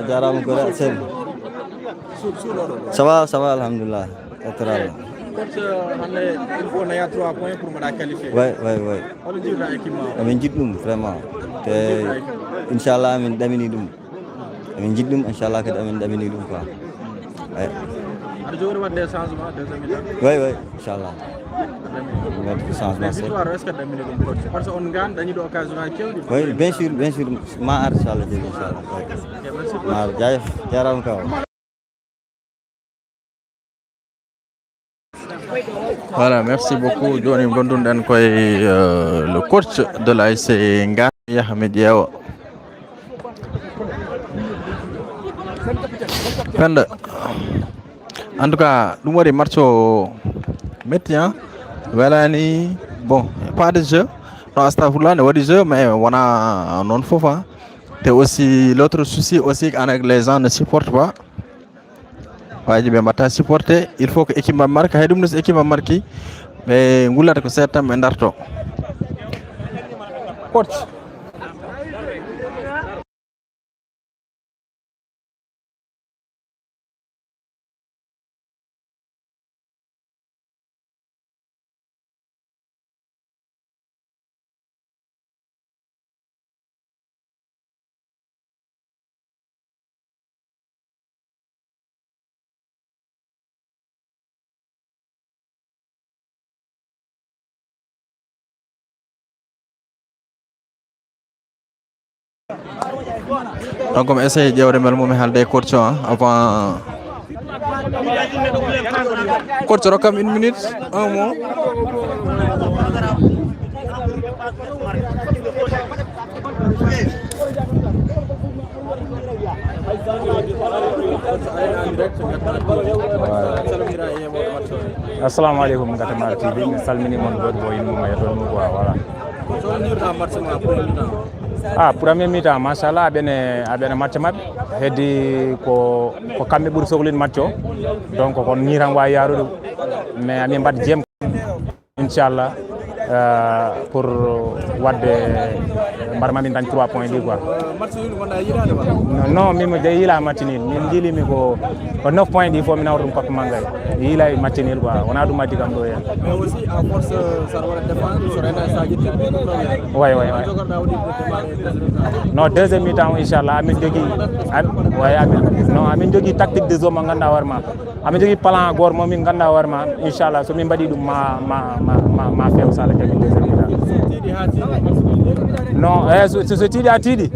S3: jaaraama gore Sène ça va alhamdulillah
S2: coach il faut naya 3 points pour me qualifier
S3: ouais
S2: on dit la équipe
S3: amin jiddum vraiment te inshallah amin damini dum amin jiddum inshallah kad amin damini dum quoi ouais
S2: ada jogor wadde changement deuxième mi-temps
S3: ouais inshallah changement
S2: c'est victoire est-ce que damini dum coach parce que on gagne dañu do occasion kewdi
S3: oui bien sûr ma ar inshallah jegi inshallah ma jaayef jaaraama kaw.
S1: Voilà, merci beaucoup. Johnny Gondundan, le coach de l'AS Ngana, Yahmed Diaw. En tout cas, nous avons des matchs métiers. Voilà, bon, pas de jeu. Non, à ce niveau-là, on a des jeux, mais on a non fofa. Et aussi, l'autre souci aussi, avec les gens ne supportent pas. Supporter, il faut que l'équipe marque, l'équipe marque, mais nous l'avons certain mendarto. Coach. Donc on essaye de remettre mon halde coach avant coach rokam 1 minute 1 mot.
S4: Assalamu alaikum Gatoumal TV mi salmini mon goto boy mo mayato mo voilà premier mi-temps machallah abene match mabbe heddi ko kambe buri sohlin match o donc kon ni tan wa yarude mais ami mbad jem inchallah pour wadde mbarmami dañ 3 points di quoi non mi de yila match nil min jili mi ko 9 points di fo mi nawdum ko mangay yila match nil quoi wona dum match kam do yen
S2: mais aussi à force ça doit défendre sur un stade
S4: ouais non deuxième mi-temps inchallah amin jogi amin jogi tactique de zone nganda warma amin jogi plan gor mo min ganda warma inchallah so min badi dum ma few sala jogi deuxième mi-temps non so tidi atidi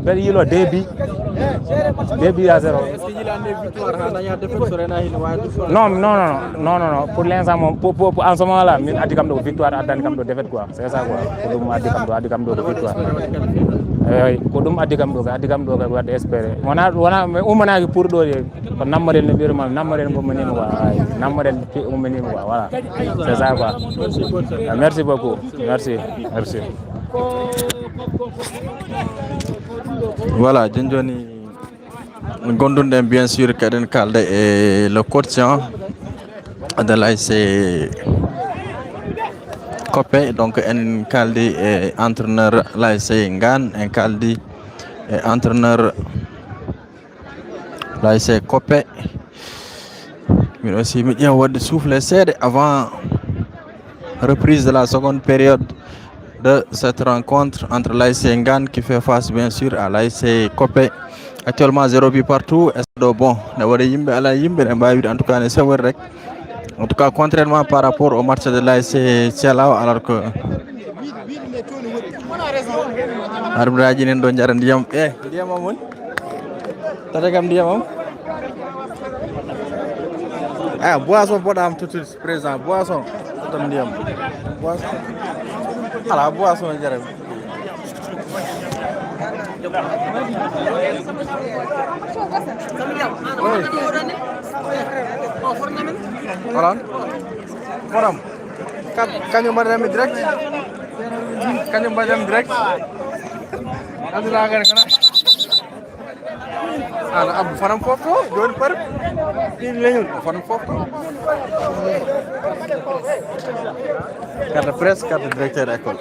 S4: bel yilo debi 2 buts à 0.
S2: Est-ce que il a une victoire il a défaite sur Rena Hill
S4: non pour l'instant en ce moment là min addi kam do victoire addani kam do défaite quoi c'est ça quoi ko dum addi kam do victoire ko dum addi kam do ko wadde espérer wona umanaki pour do ko nammaren no birma nammaren ko menima quoi nammaren ko menima quoi voilà c'est ça quoi merci beaucoup merci
S1: Voilà, Djendjoni gondunden bien sûr kaden kalde et le coach de l'ASC Coppe, donc en kaldi et entraîneur l'ASC Ngan, en kaldi et entraîneur l'ASC Coppe. Mais aussi il wadde souffle serré avant reprise de la seconde période de cette rencontre entre l'ASC Ngan qui fait face bien sûr à l'ASC Coppe. Actuellement 0 but partout. Est-ce que bon, en tout cas en tout cas contrairement par rapport au match de l'ASC Thialao, alors que arbitraji nen do jara ndiyam ndiyam amon tata kam ndiyam am boisson bodam tout de suite présent boisson tam ndiyam boisson ala boisson jara voilà forum kañum mbaɗanami direct andira gane kana ana abou fanam fofto joni par ɗin leñol fanam fofto carte presse carte directeur école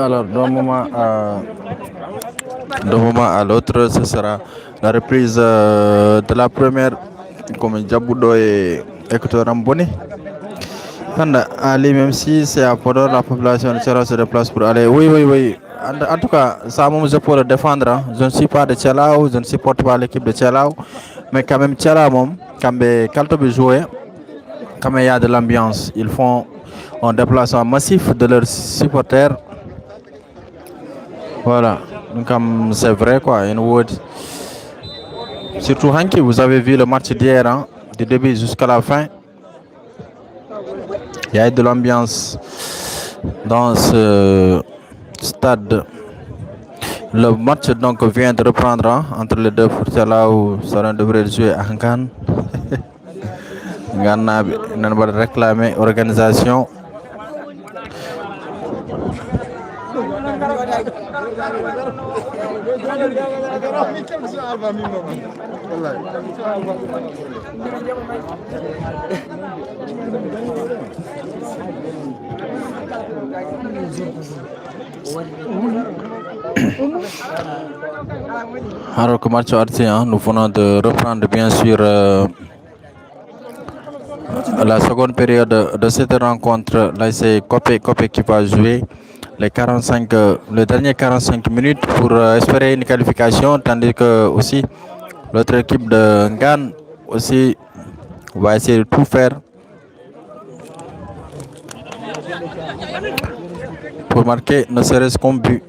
S1: Alors, d'un moment à l'autre, ce sera la reprise de la première, comme Djaboudo et Écouteur Ramboni. Allez, même si c'est à Podor, la population de Tchela se déplace pour aller. Oui, oui, oui. En tout cas, ça je peux le défendre. Hein. Je ne suis pas de Tchelao, je ne supporte pas l'équipe de Tchelao. Mais quand même, Tchela, quand ils jouent, quand il y a de l'ambiance, ils font un déplacement massif de leurs supporters. Voilà. Donc, c'est vrai, quoi. Surtout, Hanki, vous avez vu le match d'hier, hein, du début jusqu'à la fin. Il y a de l'ambiance dans ce stade. Le match donc vient de reprendre hein, entre les deux pour là où Sorin devrait jouer à Hankan. Ghana va réclamer organisation. Alors que match hein, nous venons de reprendre bien sûr la seconde période de cette rencontre. Là c'est Copé qui va jouer les dernières 45 minutes pour espérer une qualification, tandis que aussi l'autre équipe de Ngan aussi va essayer de tout faire pour marquer ne serait-ce qu'un but.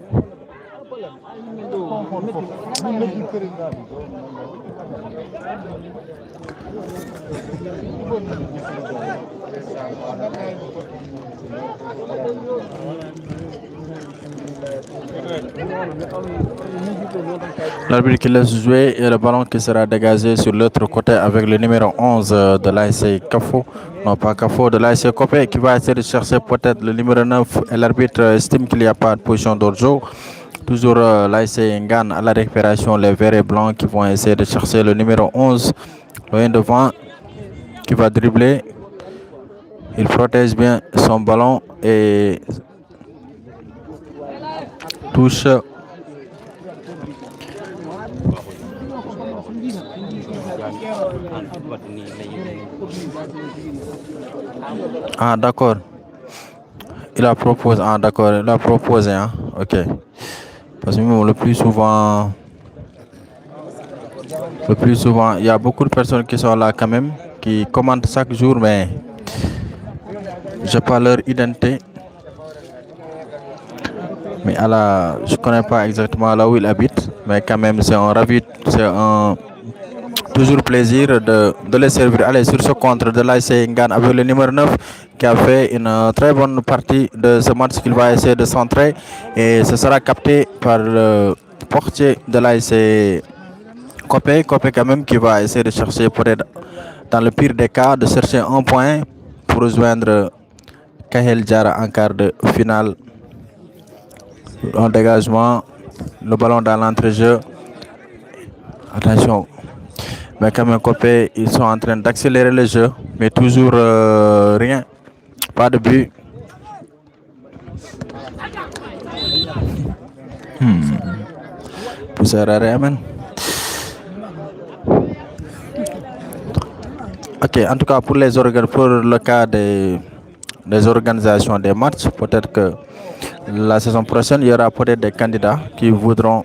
S1: L'arbitre qui laisse jouer et le ballon qui sera dégagé sur l'autre côté avec le numéro 11 de l'ASC Kafo. Non pas Kafo, de l'ASC Copé qui va essayer de chercher peut-être le numéro 9 et l'arbitre estime qu'il n'y a pas de position d'orjo. Toujours l'ASC Ngan à la récupération, les verts et blancs qui vont essayer de chercher le numéro 11. Loin devant qui va dribbler. Il protège bien son ballon et touche. Ah d'accord. Il a proposé. Ah d'accord, il a proposé hein. Ok. Parce que même le plus souvent, il y a beaucoup de personnes qui sont là quand même, qui commentent chaque jour, mais je n'ai pas leur identité. Mais je ne connais pas exactement là où il habite, mais quand même c'est un toujours plaisir de les servir. Allez, sur ce contre de l'ASC Ngan avec le numéro 9 qui a fait une très bonne partie de ce match qu'il va essayer de centrer et ce sera capté par le portier de l'ASC Copé quand même qui va essayer de chercher peut-être dans le pire des cas de chercher un point pour rejoindre Kahel Diara en quart de finale. Un dégagement, le ballon dans l'entrejeu. Attention. Mais quand même, Copé, ils sont en train d'accélérer le jeu, mais toujours rien. Pas de but. Pousseur à Raymond. Ok, en tout cas, pour le cas des organisations des matchs, peut-être que la saison prochaine, il y aura peut-être des candidats qui voudront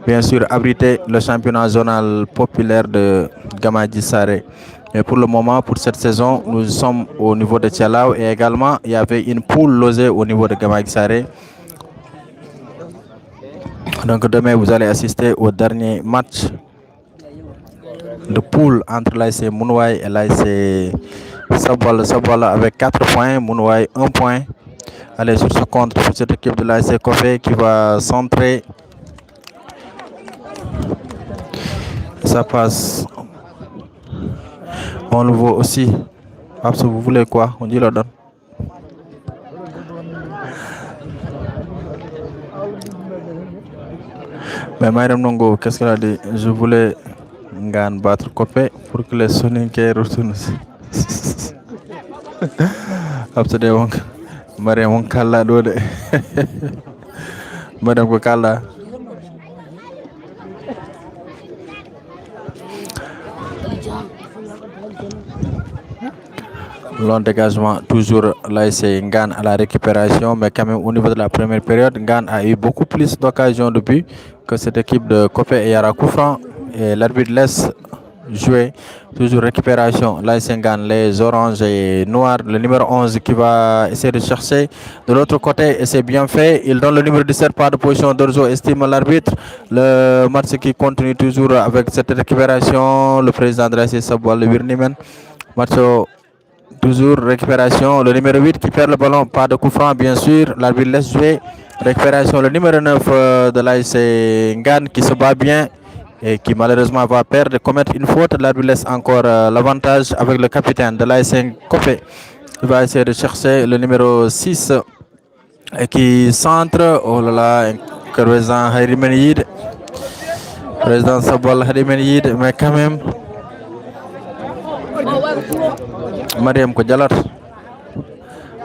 S1: bien sûr abriter le championnat zonal populaire de Gamadji Saré. Mais pour le moment, pour cette saison, nous sommes au niveau de Tchalao et également il y avait une poule logée au niveau de Gamadji Saré. Donc demain, vous allez assister au dernier match de poule entre l'ASC Mounouaï et l'ASC Sabwala avec 4 points, Mounouaï 1 point. Allez sur ce contre pour cette équipe de l'ASC Copé qui va centrer. Ça passe. On le voit aussi. Parce que vous voulez quoi? On dit le donne. Mais Mayram Nongo, qu'est-ce qu'elle a dit? Je voulais Ngan battre Copé pour que les Soninké retournent. Absolument. Mariam on kalla ɗo de Mariam ko kalla long dégagement toujours là c'est Ngane à la récupération mais quand même au niveau de la première période Ngane a eu beaucoup plus d'occasions de but que cette équipe de Copé et Yara Koufran et l'arbitre laisse jouer toujours récupération là c'est Ngane les oranges et noirs le numéro 11 qui va essayer de chercher de l'autre côté et c'est bien fait il donne le numéro 17 pas de position d'Orzo estime l'arbitre le match qui continue toujours avec cette récupération le président de la CSAB le Birnimen match toujours récupération, le numéro 8 qui perd le ballon, pas de coup franc bien sûr, l'arbitre laisse jouer, récupération, le numéro 9 de l'AS Ngane qui se bat bien et qui malheureusement va perdre, commettre une faute, l'arbitre laisse encore l'avantage avec le capitaine de l'AS Copé, il va essayer de chercher le numéro 6 et qui centre, oh là là, président Harimenid, président Sabol Harimenid, mais quand même, Mariam ko jalat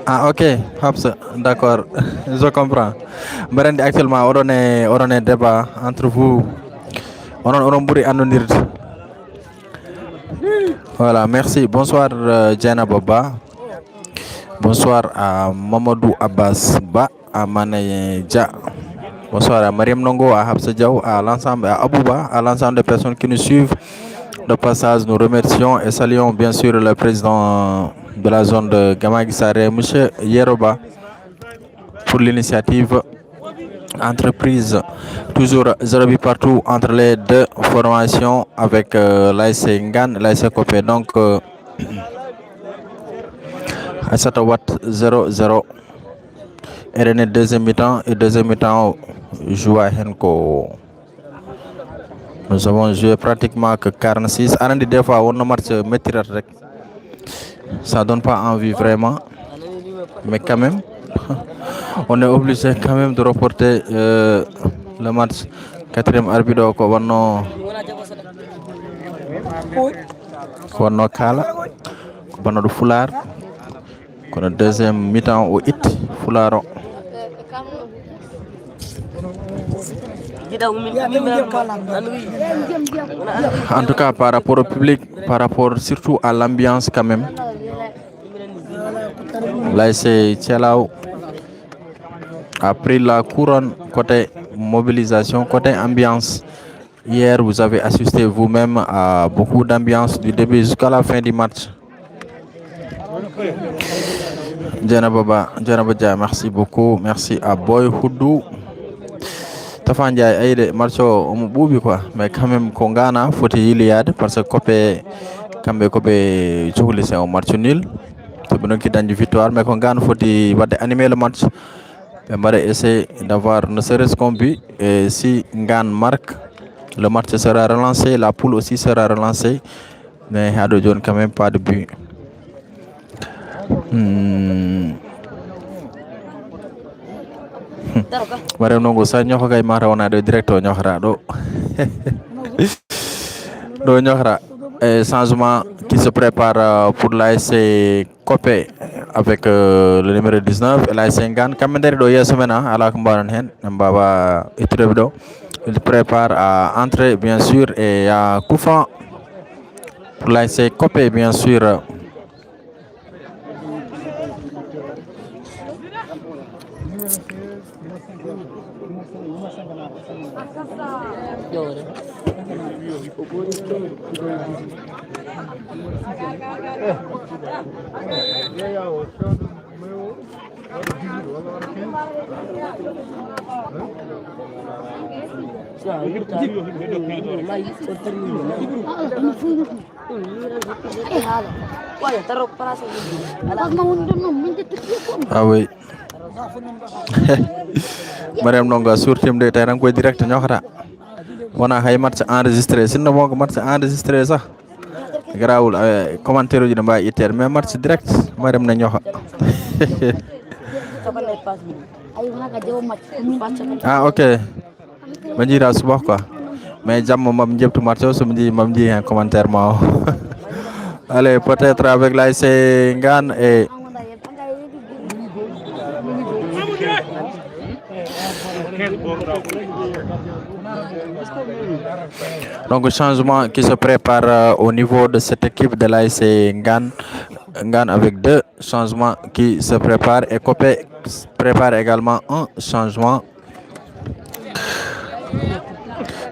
S1: ah ok Habsa d'accord je comprends mbarandi actuellement on est débat entre vous on buri anondirde voilà merci bonsoir Diana Baba bonsoir à Mamadou Abbas Ba à Mané Dia bonsoir à Mariam Nongo à Habsa Diaw à l'ensemble à Abouba à l'ensemble des personnes qui nous suivent. De passage, nous remercions et saluons bien sûr le président de la zone de Gamagisare, M. Yeroba, pour l'initiative entreprise toujours 0 but partout entre les deux formations avec l'AS Ngane, l'AS Copé. Donc, à 7 watts 0-0. RN deuxième mi-temps et deuxième mi-temps joue à Henko. Nous avons joué pratiquement que 46. Arandi des fois on a marché métier rek. Ça donne pas envie vraiment. Mais quand même, on est obligé quand même de reporter le match. Quatrième arbitre ko wanno kala ko banno do fular kono deuxième mi-temps au it fularo. En tout cas, par rapport au public, par rapport surtout à l'ambiance quand même. Là, c'est Tchelao a pris la couronne côté mobilisation, côté ambiance. Hier, vous avez assisté vous-même à beaucoup d'ambiance du début jusqu'à la fin du match. Djanababa, merci beaucoup. Merci à Boy Houdou. Tafa Ndiaye ayde match o omo ɓuuɓi quoi mais quand même ko Ngana foti yiliyade parce que Copé kamɓe koɓe cohli c'est un match nul to ɓe donki dañde victoire mais ko Ngana foti wadde animer le match ɓe mbaɗa essayer d'avoir ne serait-ce qu'un but et si Ngane marque le match sera relancé, la poule aussi sera relancée mais haɗo joni quand même pas de but. Mariam Nongo sa ñoko kay mata wona do direct o ñoxra do do ñoxra et changement qui se prépare pour l'AS Copé avec le numéro 19 et l'AS Ngane kamɓe dari do yeso men ala ko mbaron hen mbaba itreɓe do il prépare à entrer bien sûr et à coup franc pour l'AS Copé bien sûr. Ah oui. Mariam Nonga surtimde tay tan koy direct ñoxata wona hay match enregistré sinno mo ko match enregistré sax grawul commentaire uji ne mbawi ittede mais match direct Mariam na ñoxa ah ok ma jira suba quoi mais jamma mam jebtu match o somi ji mam ji hen commentaire ma o allez peut-être avec l'AS Ngane et Donc, changement qui se prépare au niveau de cette équipe de l'ASC Ngan. Ngan avec 2 changements qui se préparent et Copé prépare également un changement.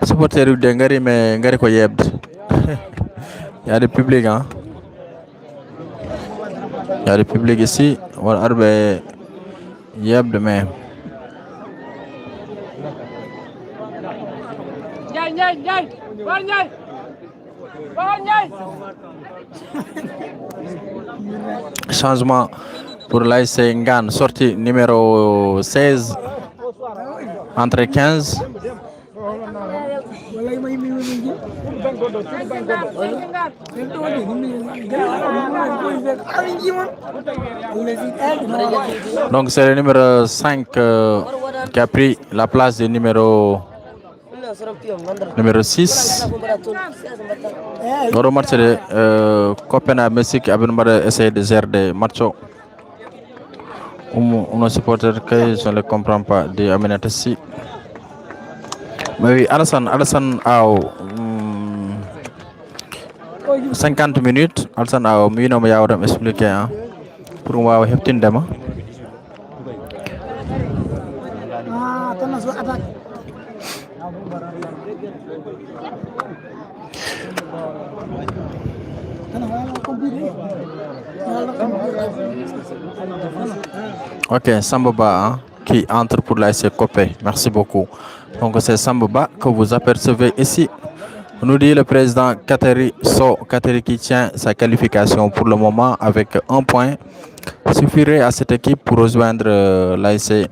S1: Supporter de Ngari, mais Ngari ko yebde. Il y a du public, hein. Il y a du public ici. Voilà, Arbe yebde, mais. Changement pour l'ASC Ngan, sortie numéro 16, entrée 15. Donc c'est le numéro 5 qui a pris la place du numéro 6. Dans match de Copenhague, Messi qui a essayé de gérer des matchs. On supporter que je ne comprends pas de Aminatessi. Mais oui, Alassane a 50 minutes. Alassane a minimum ya waram expliquer hein pour moi heptin dema. Ok, Sambaba hein, qui entre pour l'ASC Copé. Merci beaucoup. Donc c'est Sambaba que vous apercevez ici. Nous dit le président Kateri qui tient sa qualification pour le moment avec 1 point. Suffirait à cette équipe pour rejoindre l'ASC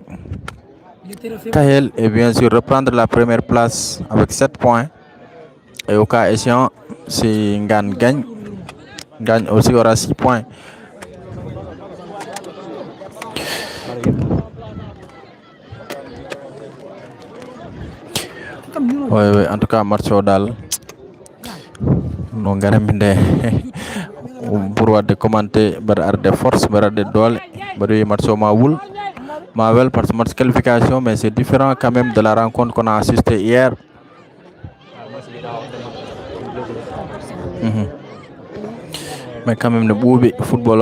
S1: Kahel et bien sûr reprendre la première place avec 7 points. Et au cas échéant, si Ngan gagne aussi aura 6 points. Oui, en tout cas, Marcho Dal. Non, garaminde. Pour de commenter, de force, de dole, Marcho Maoul. Mavel parce que match qualification, mais c'est différent quand même de la rencontre qu'on a assisté hier. Mais quand même, le boubi football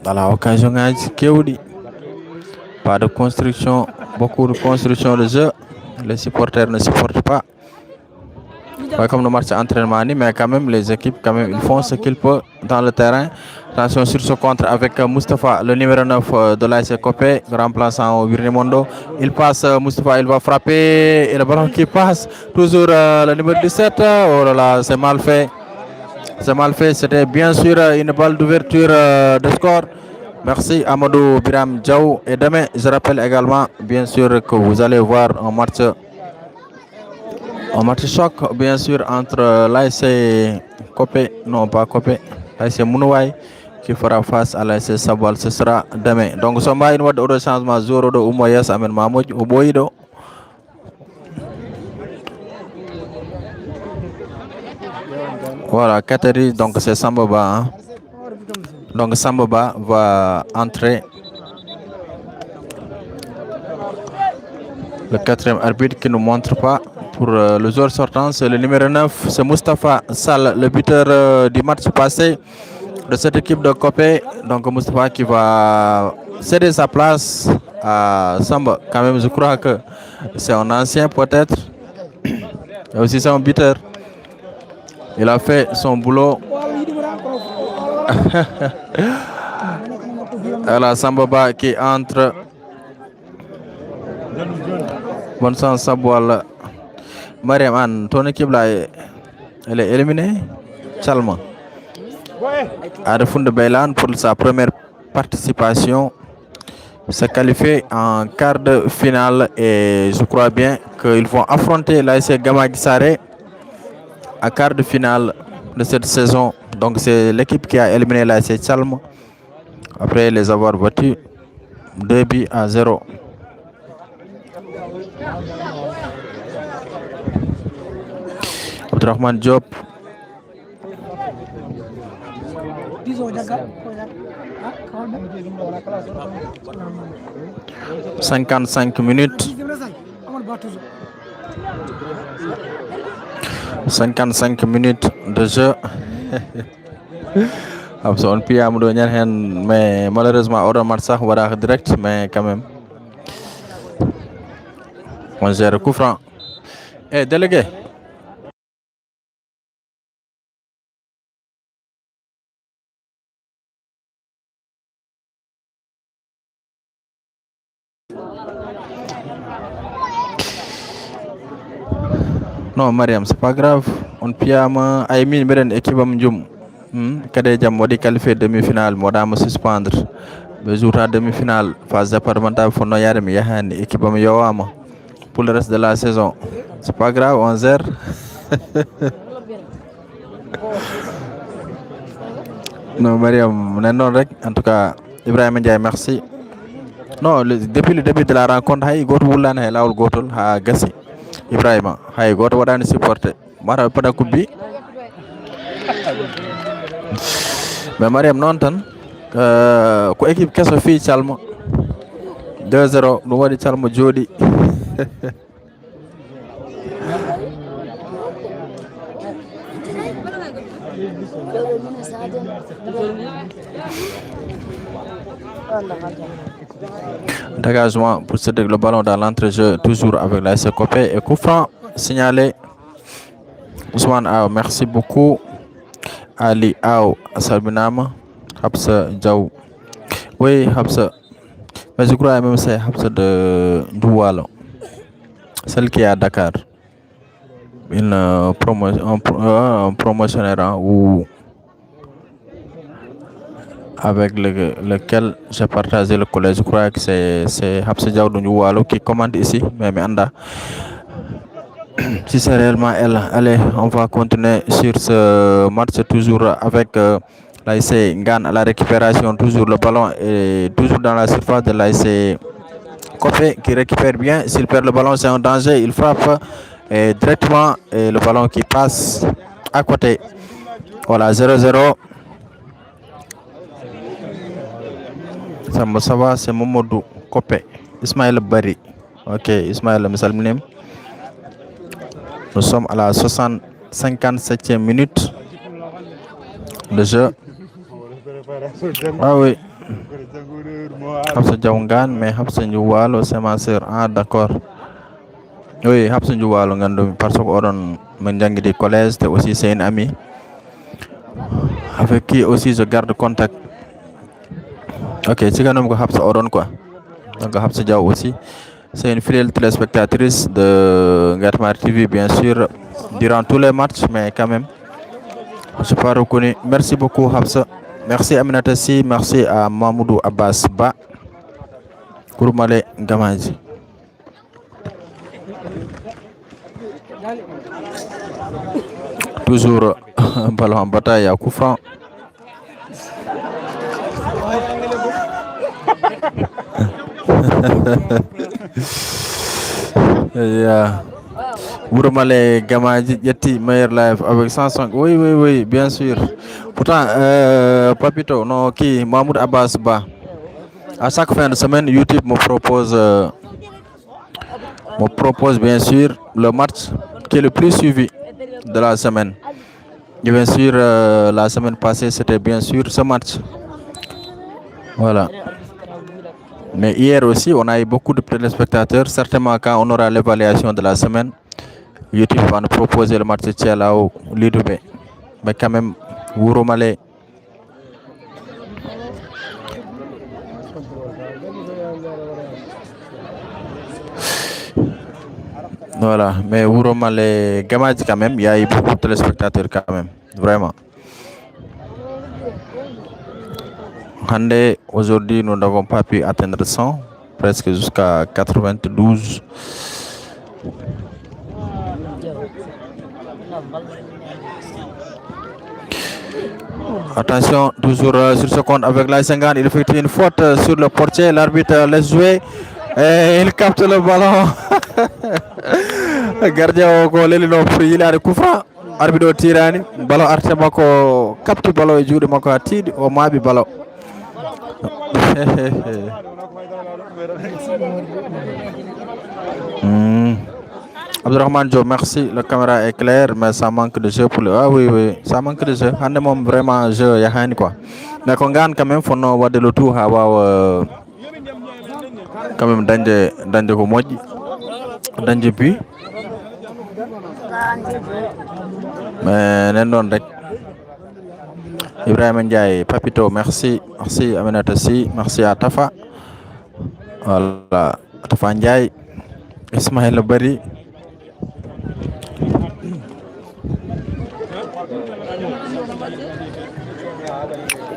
S1: dans la occasion, pas de construction, beaucoup de construction de jeu. Les supporters ne supportent pas. Pas comme le match d'entraînement, mais quand même les équipes quand même ils font ce qu'ils peuvent dans le terrain. Attention sur ce contre avec Moustapha, le numéro 9 de l'ASC Copé, remplaçant au Virnemondo. Il passe Moustapha, il va frapper et le ballon qui passe. Toujours le numéro 17. Oh là là, c'est mal fait. C'est mal fait. C'était bien sûr une balle d'ouverture de score. Merci Amadou Biram Djaou. Et demain, je rappelle également, bien sûr, que vous allez voir un match choc, bien sûr, entre l'ASC Copé, non pas Copé, l'ASC Mounouaï, qui fera face à l'ASC Sabal. Ce sera demain. Donc, ce matin, il y a un changement de Oumoyas Amen Mahmoud, Ouboïdo. Voilà, Kateri, donc c'est Sambaba. Hein. Donc Sambaba va entrer. Le 4e arbitre qui ne nous montre pas pour le joueur sortant, c'est le numéro 9, c'est Moustapha Sall, le buteur du match passé de cette équipe de Copé. Donc Moustapha qui va céder sa place à Samba. Quand même, je crois que c'est un ancien peut-être. Et aussi c'est un buteur. Il a fait son boulot. Voilà, Sambaba qui entre. Bon sens, Saboual. Mariam Anne, ton équipe là, elle est éliminée. Chalma. Adefoun de Beylan pour sa première participation se qualifier en quart de finale et je crois bien qu'ils vont affronter l'ASC Gama Guissaré à quart de finale de cette saison. Donc c'est l'équipe qui a éliminé l'ASC Chalma après les avoir battus 2-0. Abdurrahman Diop 55 minutes. 55 minutes de jeu. On peut mais malheureusement on match ça voilà direct mais quand même on gère coup franc. Délégué. Non Mariam, c'est pas grave. On peut ay min beren équipe am jum. Kade jam wadi qualifié demi-finale modama suspendre. Be jour à demi-finale phase départementale fo no yare mi yahani équipe am yowama pour le reste de la saison. C'est pas grave, on gère. Non Mariam, non rek en tout cas Ibrahima Ndiaye merci. Non, depuis le début de la rencontre hay goto wullani hay lawol gotol ha gassi. Ibrahima hay goto waɗani supporté mara pada kubbi mais Mariam non tan ko équipe kesso fi calma 2-0 ɗum waɗi calma jooɗi. Dégagement pour céder le ballon dans l'entrejeu, toujours avec la SCOP et coup franc signalé. Ousmane Aw, merci beaucoup. Ali Aw, Salminama, Hapsa Diaw. Oui, Hapsa. Mais je crois même c'est Hapsa de Doualo, celle qui est à Dakar. Un promotionnaire ou avec lequel j'ai partagé le collège. Je crois que c'est Hapsa Diaw de Doualo qui commande ici, mais Anda. Si c'est réellement elle, allez, on va continuer sur ce match toujours avec l'ASC Ngane à la récupération, toujours le ballon est toujours dans la surface de l'ASC Kofé qui récupère bien. S'il perd le ballon, c'est un danger, il frappe directement et le ballon qui passe à côté. Voilà, 0-0. Ça va, c'est Momodou Kopé. Ismaël Bari. Ok, Ismaël Msalminem. Nous sommes à la 57e minute de jeu. Ah oui. Hapsa Diawangan, mais Hapsa Ndiouwalo, c'est ma sœur. Ah d'accord. Oui, Hapsa Ndiouwalo, parce qu'on m'a dit collège, aussi c'est une amie avec qui aussi je garde contact. Ok, c'est quand même Hapsa Oron quoi. Donc Hapsa Diaw aussi. C'est une fidèle téléspectatrice de Gatmar TV, bien sûr, durant tous les matchs, mais quand même, je ne suis pas reconnu. Merci beaucoup, Hapsa. Merci à Aminata Si, merci à Mahmoudou Abbas Ba, Kouroumale Gamaji. Toujours un ballon en bataille à coup franc. Kouroumale Gamaji, Yeti, meilleur live avec 105. Oui, bien sûr. Pourtant, Papito, non, qui Mahmoud Abbas Ba. À chaque fin de semaine, YouTube me propose bien sûr le match qui est le plus suivi de la semaine. Et bien sûr, la semaine passée, c'était bien sûr ce match. Voilà. Mais hier aussi, on a eu beaucoup de téléspectateurs. Certainement, quand on aura l'évaluation de la semaine, YouTube va nous proposer le match de Tchalao, Lidoubé. Mais quand même, Kouroumale. Voilà, mais Kouroumale Gamaji quand même, il y a eu beaucoup de téléspectateurs quand même, vraiment. Aujourd'hui, nous n'avons pas pu atteindre 100, presque jusqu'à 92. Attention, toujours sur ce compte avec l'AS Ngane, il fait une faute sur le portier, l'arbitre laisse jouer et il capte le ballon. Gardien au goal, il a pris, il a le coup franc. arbitre o tirani balo arte makko kapti balo e juuɗe makko ha tiiɗi o maaɓi balo. Abdourahmane Diop, merci. La caméra est claire, mais ça manque de jeu pour le. Ah oui, oui, ça manque de jeu. Hande mom vraiment jeu yahani quoi. Mais ko ngan quand même fonno wadde le tout ha wawa quand même dañde ko moƴƴi. Dañde puis. Mais nen non rek. Ibrahima Ndiaye, Papito, merci. Merci Aminata Sy, merci à Tafa. Voilà, Tafa Ndiaye, Ismaël Bari.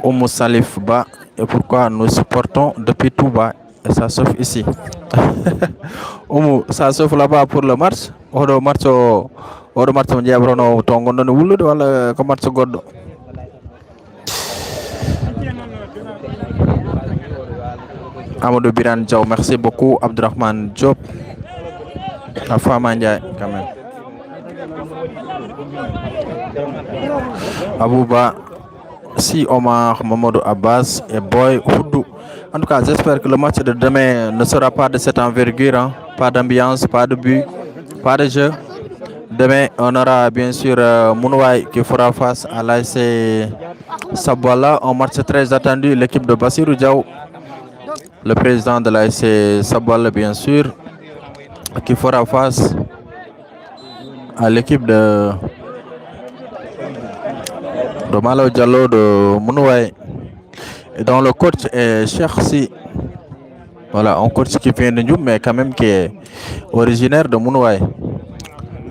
S1: Oumou Salif Ba, et pourquoi nous supportons depuis tout bas et ça sauf ici. Oumou, ça sauf là-bas pour le match. Odo match on diabrono tongo non wulude wala ko match goddo. Amadou Biran Diaw, merci beaucoup. Abdourahmane Diop, Afama Ndiaye quand même. Abouba, Si Omar, Mamadou Abbas et Boy Houdou. En tout cas, j'espère que le match de demain ne sera pas de cette envergure, hein. Pas d'ambiance, pas de but, pas de jeu. Demain, on aura bien sûr Mounouaï qui fera face à l'AS Sabwala. Un match très attendu, l'équipe de Bassirou Diaw, le président de l'AS Sabwala bien sûr, qui fera face à l'équipe de Malo Diallo de Mounouaï, et dont le coach est Chersi. Voilà, un coach qui vient de nous, mais quand même qui est originaire de Mounouaï.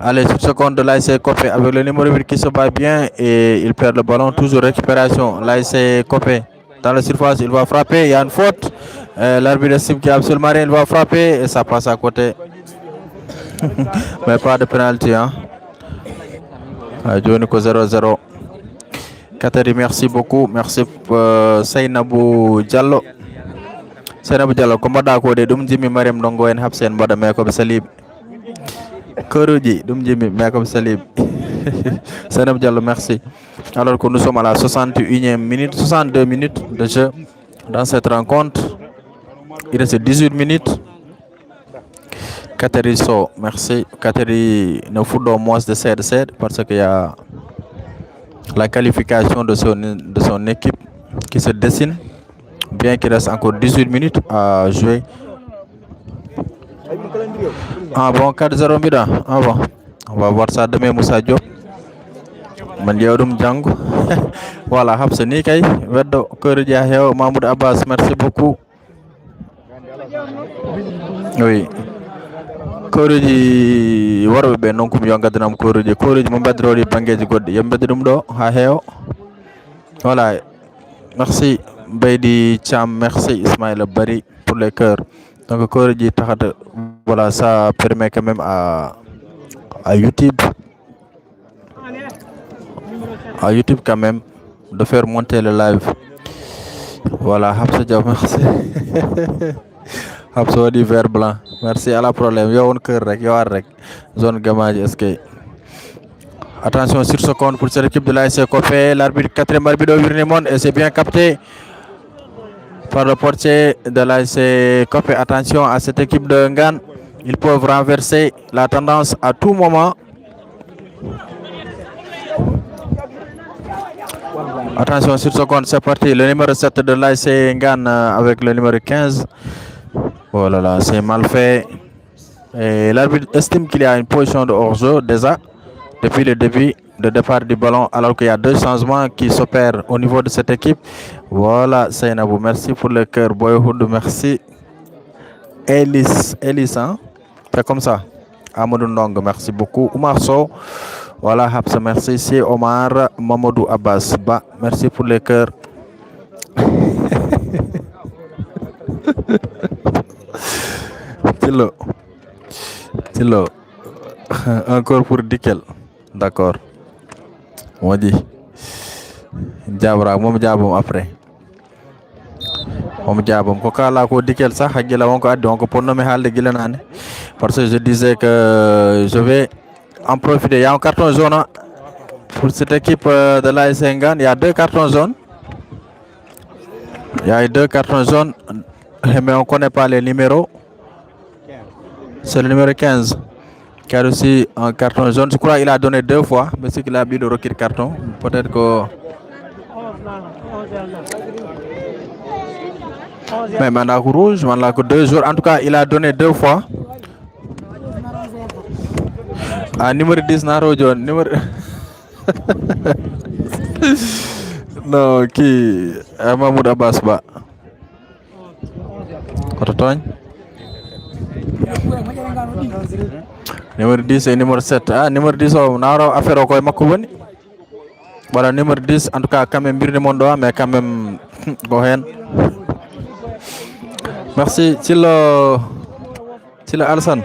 S1: Allez, sur ce compte de l'AS Copé avec le numéro 8 qui se bat bien et il perd le ballon, toujours récupération. L'AS Copé dans la surface, il va frapper, il y a une faute. L'arbitre estime qu'il y a absolument rien, il va frapper et ça passe à côté. Mais pas de pénalty, hein. Johnny 0-0. Katari, merci beaucoup. Merci Seynabou Diallo. Seynabou Diallo, ko mbaɗɗa ko de ɗum jimmi Mariam Ndongo en habsen mbaɗa mais koɓe saliɓe Koroji ɗum jimmi mais koɓe saliɓe Seynabou Diallo, merci. Alors que nous sommes à la 61e minute, 62 minutes de jeu dans cette rencontre. Il reste 18 minutes. Katari So, merci. Katari ne fuɗɗo moins de 7 parce qu'il y a la qualification de son équipe qui se dessine, bien qu'il reste encore 18 minutes à jouer. Ah bon, 4-0 bida. Ah bon, on va voir ça demain. Moussa Diop Mandiaoudum Django. Voilà, Hapsani Kay Weddo Korja Heo Mahmoud Abbas, merci beaucoup. Oui, Koroji worɓe ɓe noon kum yo gaddanam koroji mo bedrori banggueji goɗɗi yo bedda ɗum ɗo ha heewa. Voilà, merci Beydi Thiam, merci Ismaïla Bari pour les cœurs. Donc koroji tahata, voilà, ça permet quand même à YouTube quand même de faire monter le live. Voilà, Hapsa Diaw, merci. Hapsa waɗi vert blanc, merci. À la problème yo won cœur rek yo ar rek zone Gamaji. Est-ce que attention sur ce compte pour cette équipe de l'AS Copé, l'arbitre quatrième arbitre Wirnemon, et c'est bien capté par le portier de l'AS Copé. Attention à cette équipe de Ngan, ils peuvent renverser la tendance à tout moment. Attention sur ce compte, c'est parti. Le numéro 7 de l'AS Ngan avec le numéro 15. Oh là là, c'est mal fait. Et l'arbitre estime qu'il y a une position de hors-jeu déjà depuis le début de départ du ballon, alors qu'il y a deux changements qui s'opèrent au niveau de cette équipe. Voilà, Seynabou, merci pour le cœur. Boyhood, merci. Elis, hein? C'est comme ça. Amadou Ndong, merci beaucoup. Oumar Sow, voilà, Hapsa, merci. C'est Omar. Mamadou Abbas Ba, merci pour le cœur. Tilo. Encore pour Dikel. D'accord. On dit. Jabra, mom jabom après. Mom jabom ko kala ko Dikel sax hagila wonko addi wonko ponno mi halde gilanane. Parce que je disais que je vais en profiter. Il y a un carton jaune. pour cette équipe de l'AS Engan, il y a 2 cartons jaunes. Il y a 2 cartons jaunes, mais on ne connaît pas les numéros. C'est le numéro 15 qui a reçu un carton jaune. Je crois qu'il a donné 2 fois, mais c'est qu'il a mis le requis carton. Peut-être que. Mais mandat rouge, mandat 2 jours. En tout cas, il a donné 2 fois. Ah, numéro 10, Naro John. Numéro. Non, qui Mahmoud Abbas Ba. Numéro 10 et numéro 7. Ah, numéro 10, on a affaire au Koy Makoubani. Voilà, numéro 10, en tout cas, quand même, bir de Mondo, mais quand même, Gohen. Merci, Tilo Alsan.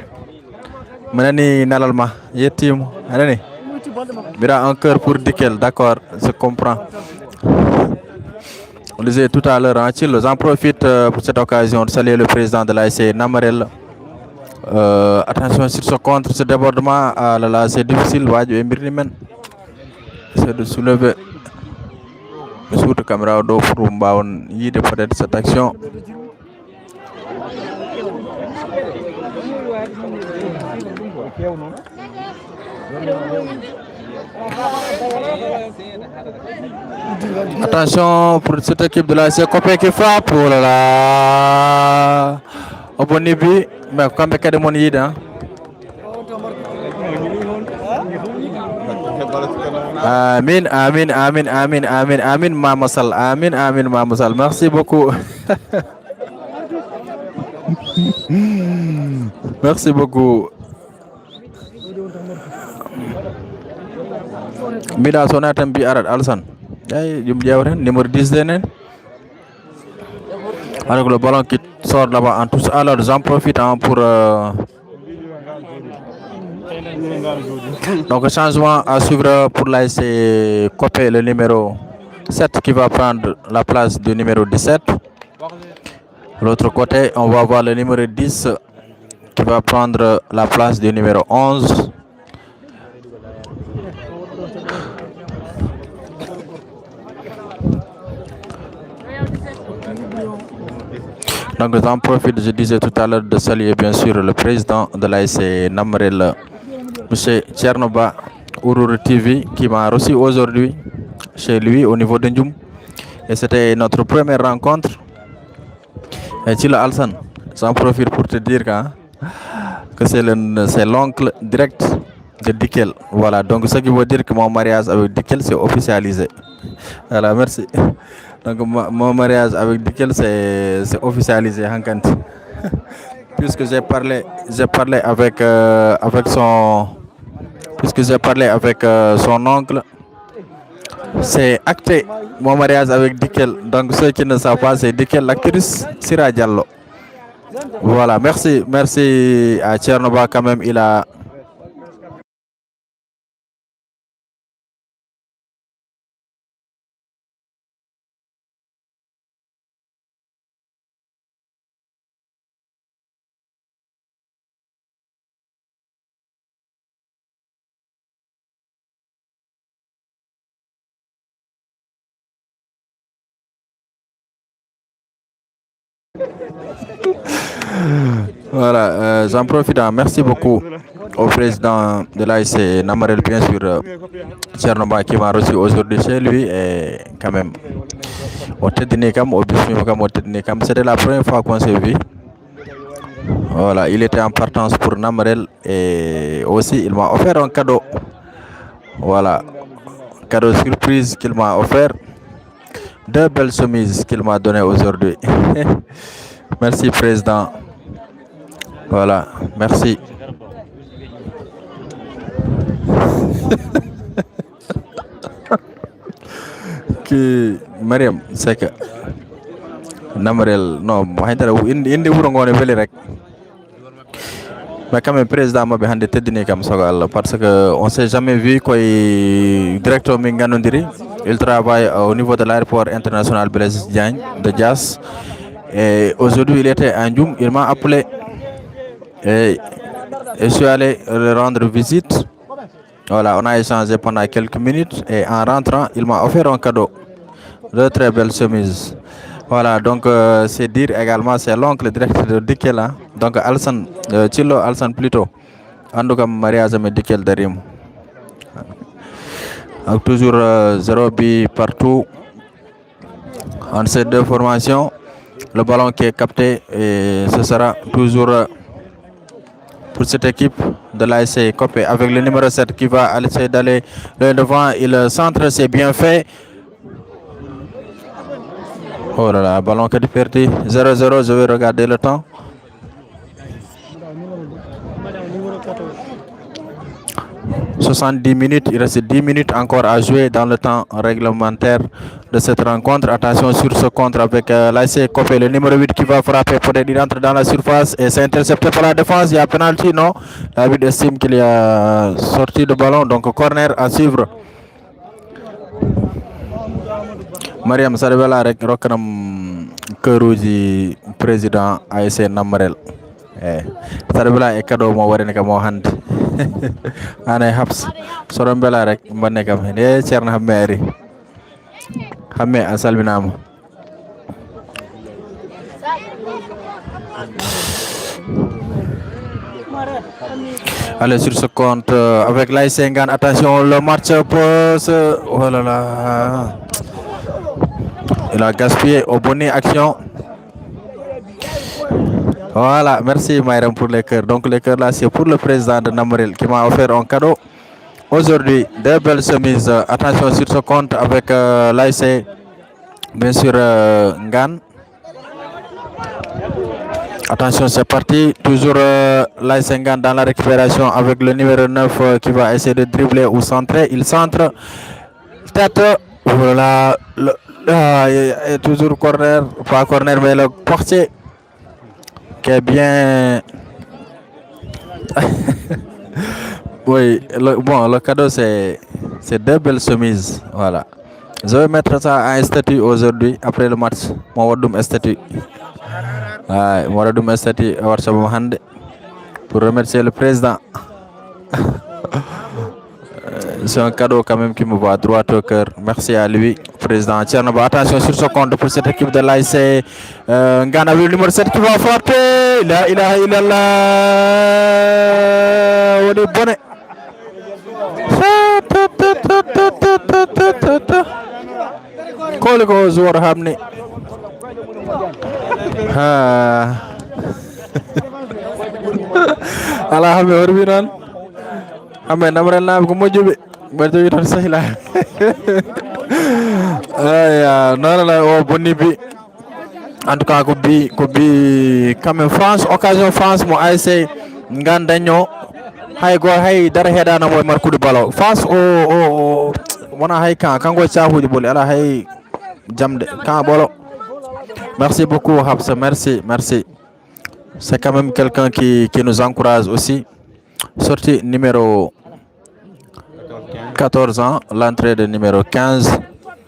S1: Menani Nalalma, Yetim, Anani. Mira un cœur pour Dickel, d'accord, je comprends. On disait tout à l'heure, j'en profite pour cette occasion de saluer le président de l'ASC Namarel. Attention sur ce contre, ce débordement, c'est difficile, c'est de soulever sous de caméra d'eau pour de peut-être cette action. Attention pour cette équipe de l'ASC Copé qui frappe. Oh là là. Au bon niveau, mais quand même qu'il y a des gens. Amin, amin, amin, amin, amin, amin, Mamasal, amin, amin, Mamasal. Merci beaucoup. Merci beaucoup. Mida Sonatam bi Arad Alsan. Numéro 10 d'Enen. Avec le ballon qui sort là-bas en tous. Alors j'en profite pour donc changement à suivre pour l'ASC Copé, le numéro 7 qui va prendre la place du numéro 17. L'autre côté, on va voir le numéro 10 qui va prendre la place du numéro 11. Donc j'en profite, je disais tout à l'heure, de saluer bien sûr le président de l'ASC Namarel, M. Tchernoba Ourour TV, qui m'a reçu aujourd'hui chez lui au niveau de Ndjoum. Et c'était notre première rencontre. Et Thilo Alsan, j'en profite pour te dire que c'est l'oncle direct de Dickel. Voilà, donc ce qui veut dire que mon mariage avec Dickel c'est officialisé. Voilà, merci. Donc mon mariage avec Dickel c'est officialisé. Puisque j'ai parlé avec son oncle, c'est acté mon mariage avec Dickel. Donc ceux qui ne savent pas, c'est Dickel, l'actrice Sira Diallo. Voilà, merci à Tchernoba quand même, il a voilà, j'en profite. Merci beaucoup au président de l'ASC Namarel, bien sûr, Tchernoba, qui m'a reçu aujourd'hui chez lui. Et quand même, c'était la première fois qu'on s'est vu. Voilà, il était en partance pour Namarel et aussi il m'a offert un cadeau. Voilà, cadeau surprise qu'il m'a offert. 2 belles chemises qu'il m'a donné aujourd'hui. Merci président. Voilà, merci. Qui Mariam, c'est que Namarel, non, indi wurongone veli rek. Mais quand même président mabbe hande teddini kam sogo Allah, parce que on s'est jamais vu koy directeur min ganondiri. Il travaille au niveau de l'aéroport international Blaise Diagne de Dias. Et aujourd'hui il était à Ndjoum, il m'a appelé et je suis allé rendre visite. Voilà, on a échangé pendant quelques minutes et en rentrant, il m'a offert un cadeau. De très belles chemises. Voilà, donc c'est dire également, c'est l'oncle directeur de Dikel. Donc Alsan, Chilo Alsan plutôt. En tout cas, mariage avec Dikel de Rim. Toujours 0 but partout. En ces deux formations, le ballon qui est capté et ce sera toujours pour cette équipe de l'ASC Copé avec le numéro 7 qui va essayer d'aller devant. Il centre, c'est bien fait. Oh là là, ballon qui est perdu. 0-0, je vais regarder le temps. 70 minutes, il reste 10 minutes encore à jouer dans le temps réglementaire de cette rencontre. Attention sur ce contre avec l'ASC Copé, le numéro 8 qui va frapper, peut-être il entre dans la surface et c'est intercepté par la défense. Il y a penalty, non? David estime qu'il y a sorti de ballon, donc corner à suivre. Mariam Saribela rek rokkanam këruji président ASC Namarel Saribela e cadeau mo warine kam o hande anay habs soɗo bela rek mbanne kam e ceerno hamme ari hamme a salminama. Allez sur ce compte avec l'ASC Ngane, attention le match peut se... Oh là là, il a gaspillé au bonnet action. Voilà, merci Mayram pour les cœurs. Donc les cœurs là c'est pour le président de Namarel qui m'a offert un cadeau. Aujourd'hui, deux belles chemises. Attention sur ce compte avec l'ASC, bien sûr Ngane. Attention, c'est parti. Toujours l'ASC Ngane dans la récupération avec le numéro 9 qui va essayer de dribbler ou centrer. Il centre. Tête. Voilà. Et toujours corner. Pas corner, mais le portier qui est bien. Oui, le cadeau c'est deux belles chemises. Voilà. Je vais mettre ça en statut aujourd'hui après le match. Mon wadum statut. Mon wadum statut pour remercier le président. C'est un cadeau quand même qui me va droit au cœur. Merci à lui, président Tchernoba. Attention sur ce compte pour cette équipe de l'ASC Ngane avec le numéro 7 qui va frapper. La ilaha illallah. On est bonnet. Kole ko joueur hamni ala hambe horbi non hambe Namarel naɓe ko moƴƴuɓe ɓeɗo wi tan sahila aya non la o bonni bi en tout cas ko bi quand même France occasion France mo ASC Ngane daño hay dara heeɗanamo e markude ballon face o wona hay kanko cahuji boli ala hay jamde kan bolo. Merci beaucoup Habsa, merci. C'est quand même quelqu'un qui nous encourage aussi. Sortie numéro 14 ans, l'entrée de numéro 15,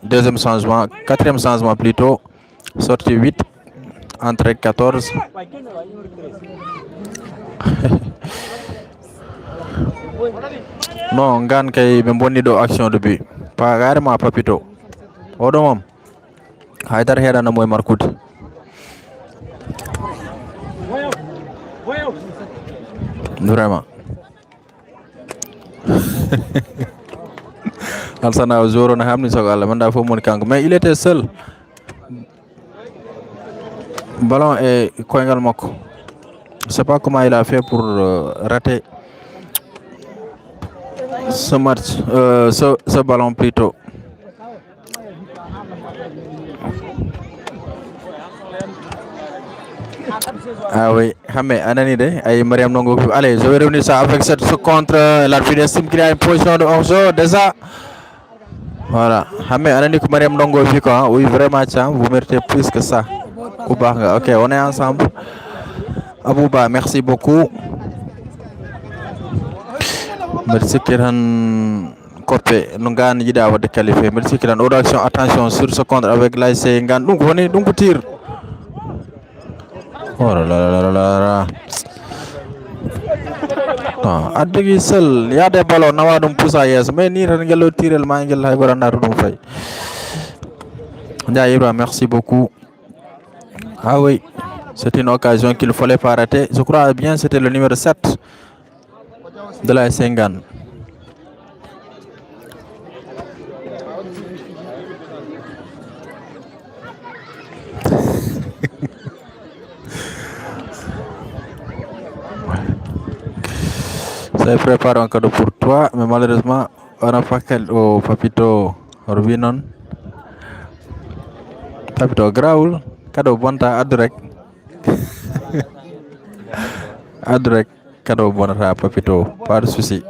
S1: deuxième changement, quatrième changement plutôt, sortie 8, entrée 14. Non, Ngane kay ɓe bonni ɗo action de but pas carrément papito oɗo mom haydara heeɗanamo e markude. Vraiment Alsana o jour no hamni sogo Allah manda fof moni kanko mais il était seul, ballon e koyngal makko. Je sais pas comment il a fait pour rater ce match, ce ballon plutôt. Ah oui, Hamé, Ananide, et Mariam Nongo. Allez, je vais revenir ça avec ce contre. L'arbitre estime qu'il y a une position de hors-jeu déjà. Voilà, Hamé, Anani, Mariam Nongo, oui, vraiment, vous méritez plus que ça. Ok, on est ensemble. Abouba, merci beaucoup. Merci Kiran Copé, Ngane Yida va qualifier. Merci Kiran. Attention sur ce contre avec l'ASC Ngane. Donc, on est donc tir. Oh là là là là là. non addigi seul, il y a des ballons nawa dum poussa yes mais ni tan ngelo tirel ma ngel hay gora ndar dum fay. Ndiaye Ibra, merci beaucoup. Ah oui, c'est une occasion qu'il ne fallait pas rater. Je crois bien c'était le numéro 7 de la Sengan. Ça prépare un cadeau pour toi, mais malheureusement, on n'a pas quel au Papito Rubinon. Papito Graoul, cadeau bonta adrek. Adrek, cadeau bonta Papito, pas de souci.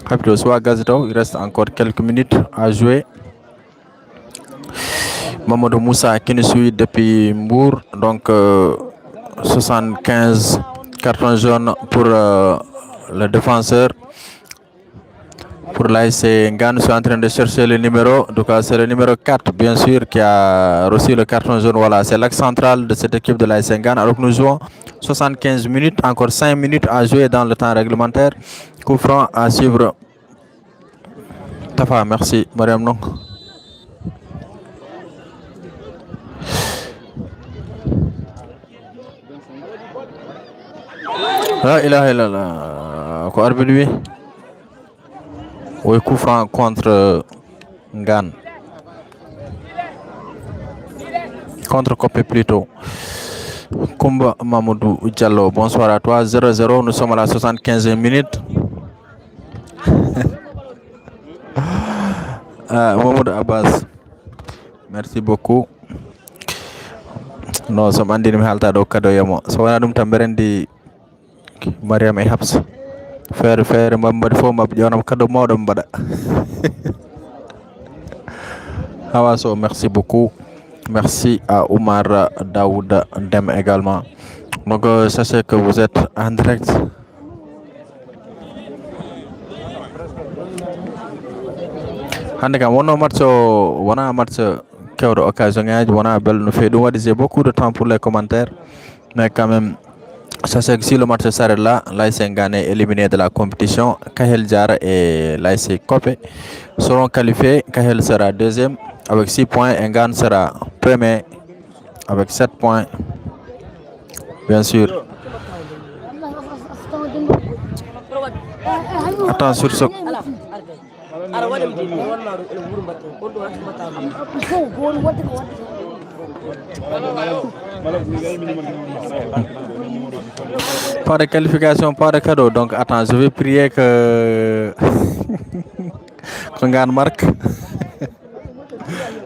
S1: Papito, soit Gazito, il reste encore quelques minutes à jouer. Mamadou Moussa qui nous suit depuis Mbour, donc 75 cartons jaunes pour le défenseur. Pour l'ASC Ngane, je suis en train de chercher le numéro. Donc c'est le numéro 4 bien sûr qui a reçu le carton jaune. Voilà, c'est l'axe central de cette équipe de l'ASC Ngane. Alors que nous jouons 75 minutes, encore 5 minutes à jouer dans le temps réglementaire. Coup franc à suivre. Tafa, merci. Mariam non. La ilaha illallah. Quoi arbitre lui? Oui, coup franc contre Ngane. Contre Copé plutôt. Kumba Mamoudou Diallo, bonsoir à toi. 0-0, nous sommes à la 75e minute. Mamoudou Abbas, merci beaucoup. Non, so andi mi halta do kado yamo. So wana dum tamberendi Mariam e Habs. Faire mbambadi fo mab jonam kado mawdo mbada. Hawaso, merci beaucoup. Merci à Oumar Daoud Dem également. Donc sachez que vous êtes en direct. Hande kam wono match wana match kewdo occasion ngaji wana bel no fe dum wadi j'ai beaucoup de temps pour les commentaires, mais quand même sachez que si le match s'arrête là, l'ASC Ngane est éliminé de la compétition. Kahel Diara et l'ASC Copé seront qualifiés. Kahel sera deuxième avec 6 points. Ngane sera premier avec 7 points. Bien sûr. Attends sur ce. Pas de qualification, pas de cadeau. Donc attends, je vais prier que Ngane marque.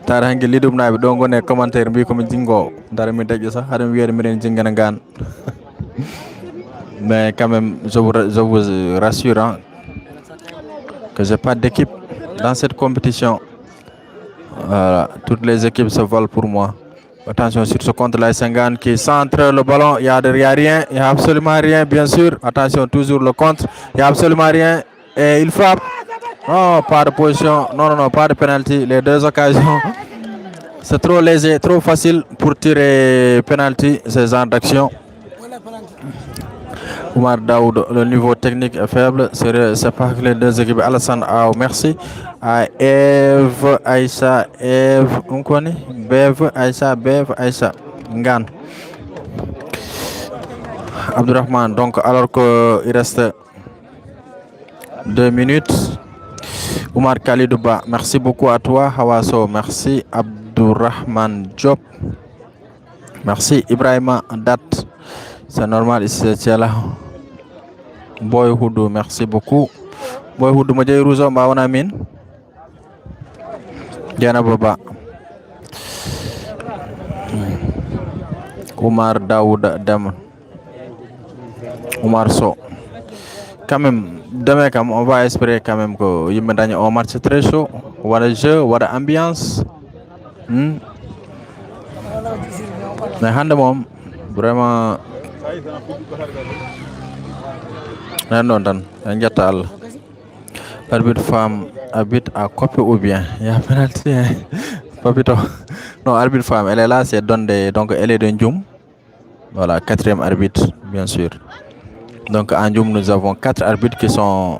S1: Tara hangi lidum naɓe ɗo gone commentaire mbi komi jingo dara mi daƴƴo sax haɗum wiyede miɗen jingana Ngane. Mais quand même je vous rassure hein, que j'ai pas d'équipe dans cette compétition. Voilà, toutes les équipes se valent pour moi. Attention sur ce compte l'ASC Ngane qui centre le ballon, il y a rien, il y a absolument rien bien sûr. Attention toujours le contre, il y a absolument rien et il frappe. Non, pas de position, non, pas de penalty. Les deux occasions, c'est trop léger, trop facile pour tirer penalty, ces genres d'action. Oumar Daoud, le niveau technique est faible, c'est pas que les deux équipes. Alassane Aou, merci. À Eve, Aïssa, Eve, on connaît Bev, Aïssa, Ngane. Abdurrahman, donc alors qu'il reste 2 minutes. Oumar Khalidouba, merci beaucoup à toi. Hawaso, merci. Abdurrahman Diop, merci. Ibrahima Dat, c'est normal ici c'est là. Boy Houdou, merci beaucoup. Boy Houdou, Madjay Rouzo, Mbawana Min. Diana Baba. Oumar Daoud Dem. Oumar So. Quand même, demain, on va espérer quand même que il me donne un match très chaud. Voilà le jeu, voilà l'ambiance. Mais Handemom, vraiment. Non, Njatal. Arbitre femme habite à Copé ou bien il y a penalty. Papito. Non, arbitre femme, elle est là, c'est Donde, donc elle est de Ndjoum. Voilà, 4e arbitre, bien sûr. Donc en Djoum, nous avons 4 arbitres qui sont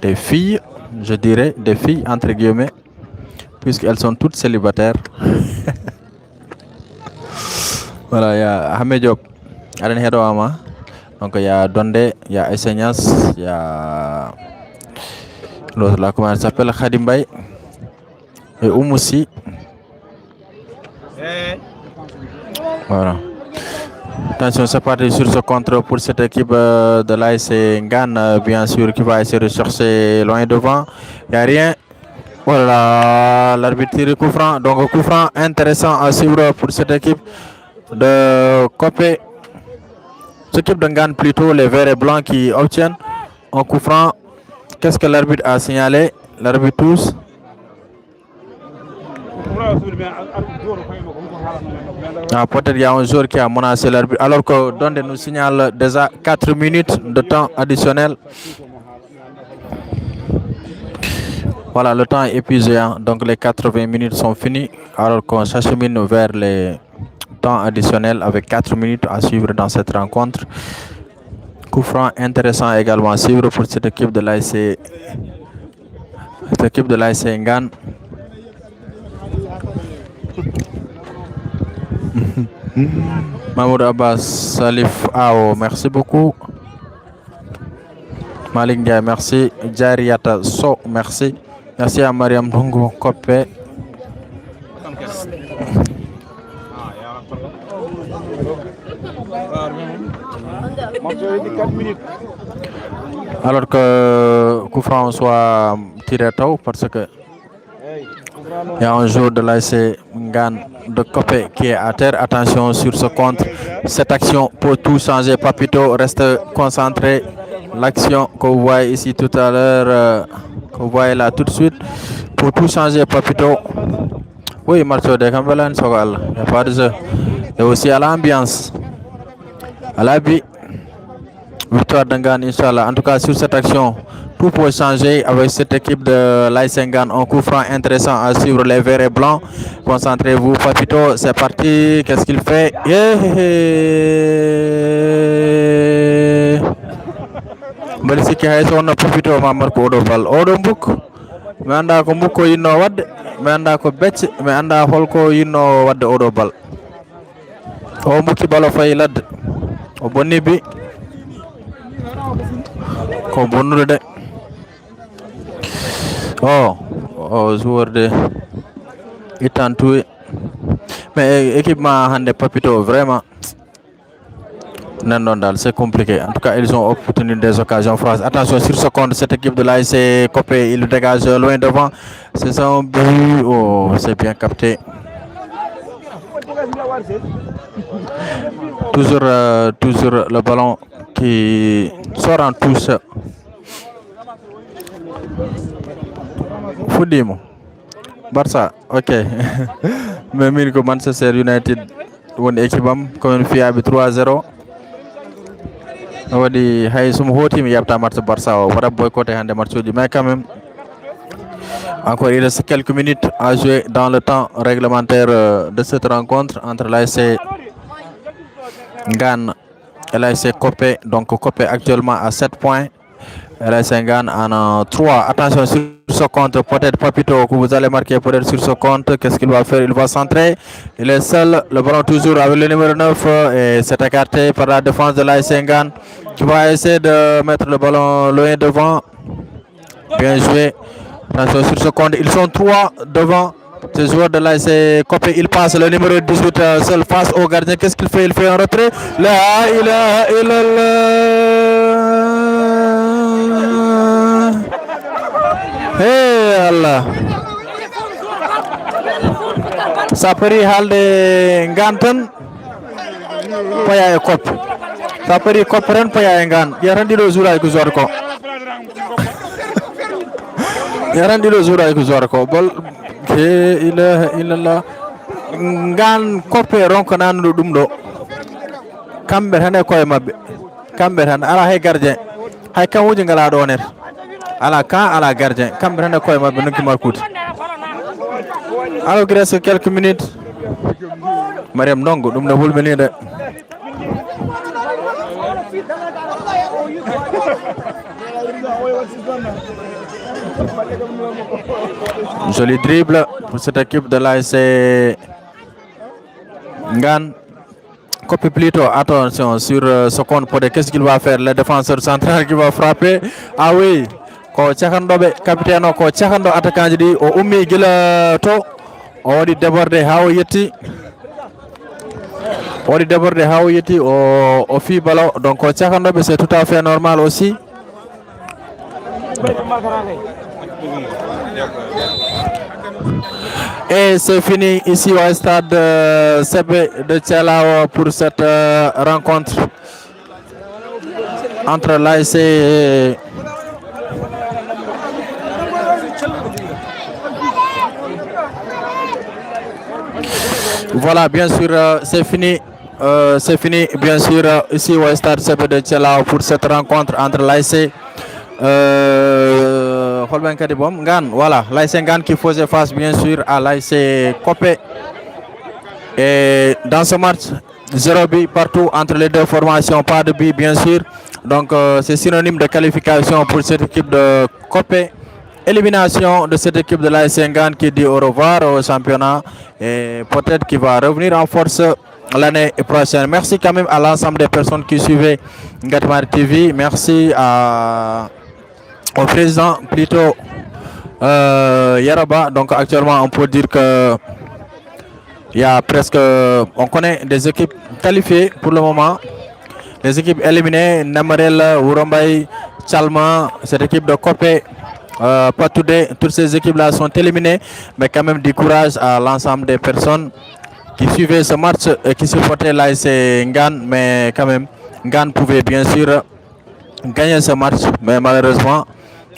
S1: des filles, je dirais, des filles entre guillemets, puisqu'elles sont toutes célibataires. Voilà, il y a Ahmed Diop, Alen Hedouama. Donc il y a Dondé, il y a Essenyas, il y a l'autre là, comment elle s'appelle, Khadim Bay et Oumoussi. Voilà. Attention, c'est parti sur ce contre pour cette équipe de l'AS Ngan, bien sûr, qui va essayer de chercher loin devant. Il n'y a rien. Voilà, l'arbitre tire coup franc. Donc, coup franc intéressant à suivre pour cette équipe de Copé. Cette équipe de Ngan, plutôt les verts et blancs qui obtiennent un coup franc. Qu'est-ce que l'arbitre a signalé? L'arbitre tous. Peut-être il y a un joueur qui a menacé l'arbitre. Alors que Donde nous signale déjà 4 minutes de temps additionnel. Voilà, le temps est épuisé. Donc les 80 minutes sont finies. Alors qu'on s'achemine vers les temps additionnels avec 4 minutes à suivre dans cette rencontre. Coup franc intéressant également à suivre pour cette équipe de l'AS Ngan. Mahmoud Abbas, Salif Ao, merci beaucoup. Malik Ndiaye, merci. Jariata So, merci. Merci à Mariam Dongo Kopé. Alors que coup franc soit tiré tôt parce que il y a un joueur de l'AS Ngan de Copé qui est à terre. Attention sur ce contre. Cette action peut tout changer. Papito reste concentré. L'action que vous voyez ici tout à l'heure, que vous voyez là tout de suite, pour tout changer. Papito. Oui, Marceau de Cambelan Sogal. Il n'y a pas de jeu. Et aussi à l'ambiance. À l'habit. Victoire d'Ngan, Inch'Allah. En tout cas, sur cette action, tout peut changer avec cette équipe de l'AS Ngan. Un coup franc intéressant à suivre, les verts et blancs. Concentrez-vous, Papito, c'est parti. Qu'est-ce qu'il fait? Mbalisi hay so no Papito ma marko odo bal odo mbuk mi anda ko mbukko yinno wadde mi anda ko becce mi anda holko yinno wadde odo bal o mbukki balo fay ladde o bonni bi ko bonnude de joueur de Itantou. Mais équipement hande Papito vraiment c'est compliqué. En tout cas, ils ont obtenu des occasions franches. Attention sur ce compte, cette équipe de l'AS Copé, il dégage loin devant. C'est son but. Oh, c'est bien capté. Toujours le ballon qui sort en touche. Foudimo. Barça, ok. Mais Mirko Manchester United, une équipe comme fiable 3-0. Wadi hay sum hoti mi yabta match Barça o wara boycotté hande match uji, mais quand même encore il reste quelques minutes à jouer dans le temps réglementaire de cette rencontre entre l'AS Ngan et l'AS Copé. Donc Copé actuellement à 7 points, l'AS Ngan en a 3. Attention sur ce compte, peut-être Papito que vous allez marquer peut-être sur ce compte. Qu'est-ce qu'il va faire? Il va centrer, il est seul, le ballon toujours avec le numéro 9 et c'est écarté par la défense de l'AS Ngan qui va essayer de mettre le ballon loin devant. Bien joué. Attention sur ce compte, ils sont 3 devant. Ce joueur de l'AS Copé, il passe le numéro 18 seul face au gardien. Qu'est-ce qu'il fait? Il fait un retrait. La ilaha illallah. Hey Allah. Sapari halde Ngantan paya e Cop. Sapari Cop ren paya e Ngan. Yarandi do zura ko zor ko. Yarandi do zura ko zor ko. Bol ke ilaha illallah. Ngan Copé ronko nanu dum do. Kambe tan e koye mabbe. Kambe tan ala hay gardien. Hay kam wuji ngala do ner. Ala ka ala gardien. Kambe tan e koye mabbe nokki markuti. Alors qu'il reste quelques minutes. Mariam Ndongo dum no hulmini de. Joli dribble pour cette équipe de l'ASC Ngan. Copie plutôt, attention sur ce compte pour qu'est-ce qu'il va faire, le défenseur central qui va frapper. Ah oui, ko Tchakandobe, capitaine ko Tchakando attaquant dit o ummi gila to o wadi débordé ha o yetti. O wadi débordé ha o yetti o fi ballon, donc ko Tchakandobe c'est tout à fait normal aussi. Et c'est fini ici au stade CB de Tchelao pour cette rencontre entre l'ASC et voilà, bien sûr, c'est fini. C'est fini, bien sûr, ici au stade CB de Tchelao pour cette rencontre entre l'ASC voilà, l'ASC Ngan qui faisait face bien sûr à l'ASC Copé. Et dans ce match, 0 but partout entre les deux formations, pas de but bien sûr. Donc c'est synonyme de qualification pour cette équipe de Copé. Élimination de cette équipe de l'ASC Ngan qui dit au revoir au championnat et peut-être qu'il va revenir en force l'année prochaine. Merci quand même à l'ensemble des personnes qui suivaient Ngatmar TV. Merci au président plutôt Yaraba. Donc actuellement on peut dire que il y a presque, on connaît des équipes qualifiées pour le moment, les équipes éliminées, Namarel, Wurambay, Chalma, cette équipe de Copé, Patoudé, toutes ces équipes là sont éliminées, mais quand même du courage à l'ensemble des personnes qui suivaient ce match et qui supportaient l'ASC Ngan, mais quand même Ngan pouvait bien sûr gagner ce match, mais malheureusement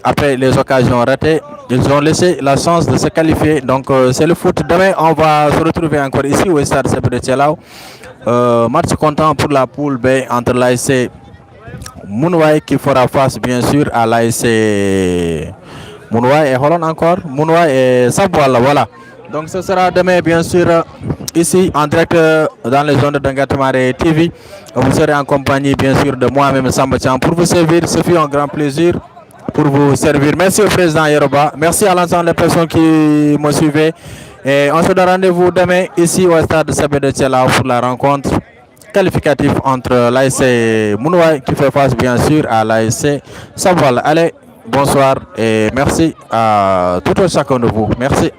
S1: après les occasions ratées, ils ont laissé la chance de se qualifier. Donc c'est le foot. Demain, on va se retrouver encore ici au stade CB de Tchelao. Match comptant pour la poule B entre l'ASC Mounouaï qui fera face bien sûr à l'ASC Mounouaï et Hollande encore. Mounouaï et Sabouala. Voilà. Donc ce sera demain bien sûr ici en direct dans les zones de Ngatmar TV. Vous serez en compagnie bien sûr de moi-même Samba Thiam pour vous servir. Ce fut un grand plaisir pour vous servir. Merci au président Yoruba. Merci à l'ensemble des personnes qui me suivaient. Et on se donne rendez-vous demain ici au stade CB de Tchelao pour la rencontre qualificative entre l'ASC Mounouaï qui fait face bien sûr à l'ASC Sabouala. Allez, bonsoir et merci à tout un chacun de vous. Merci.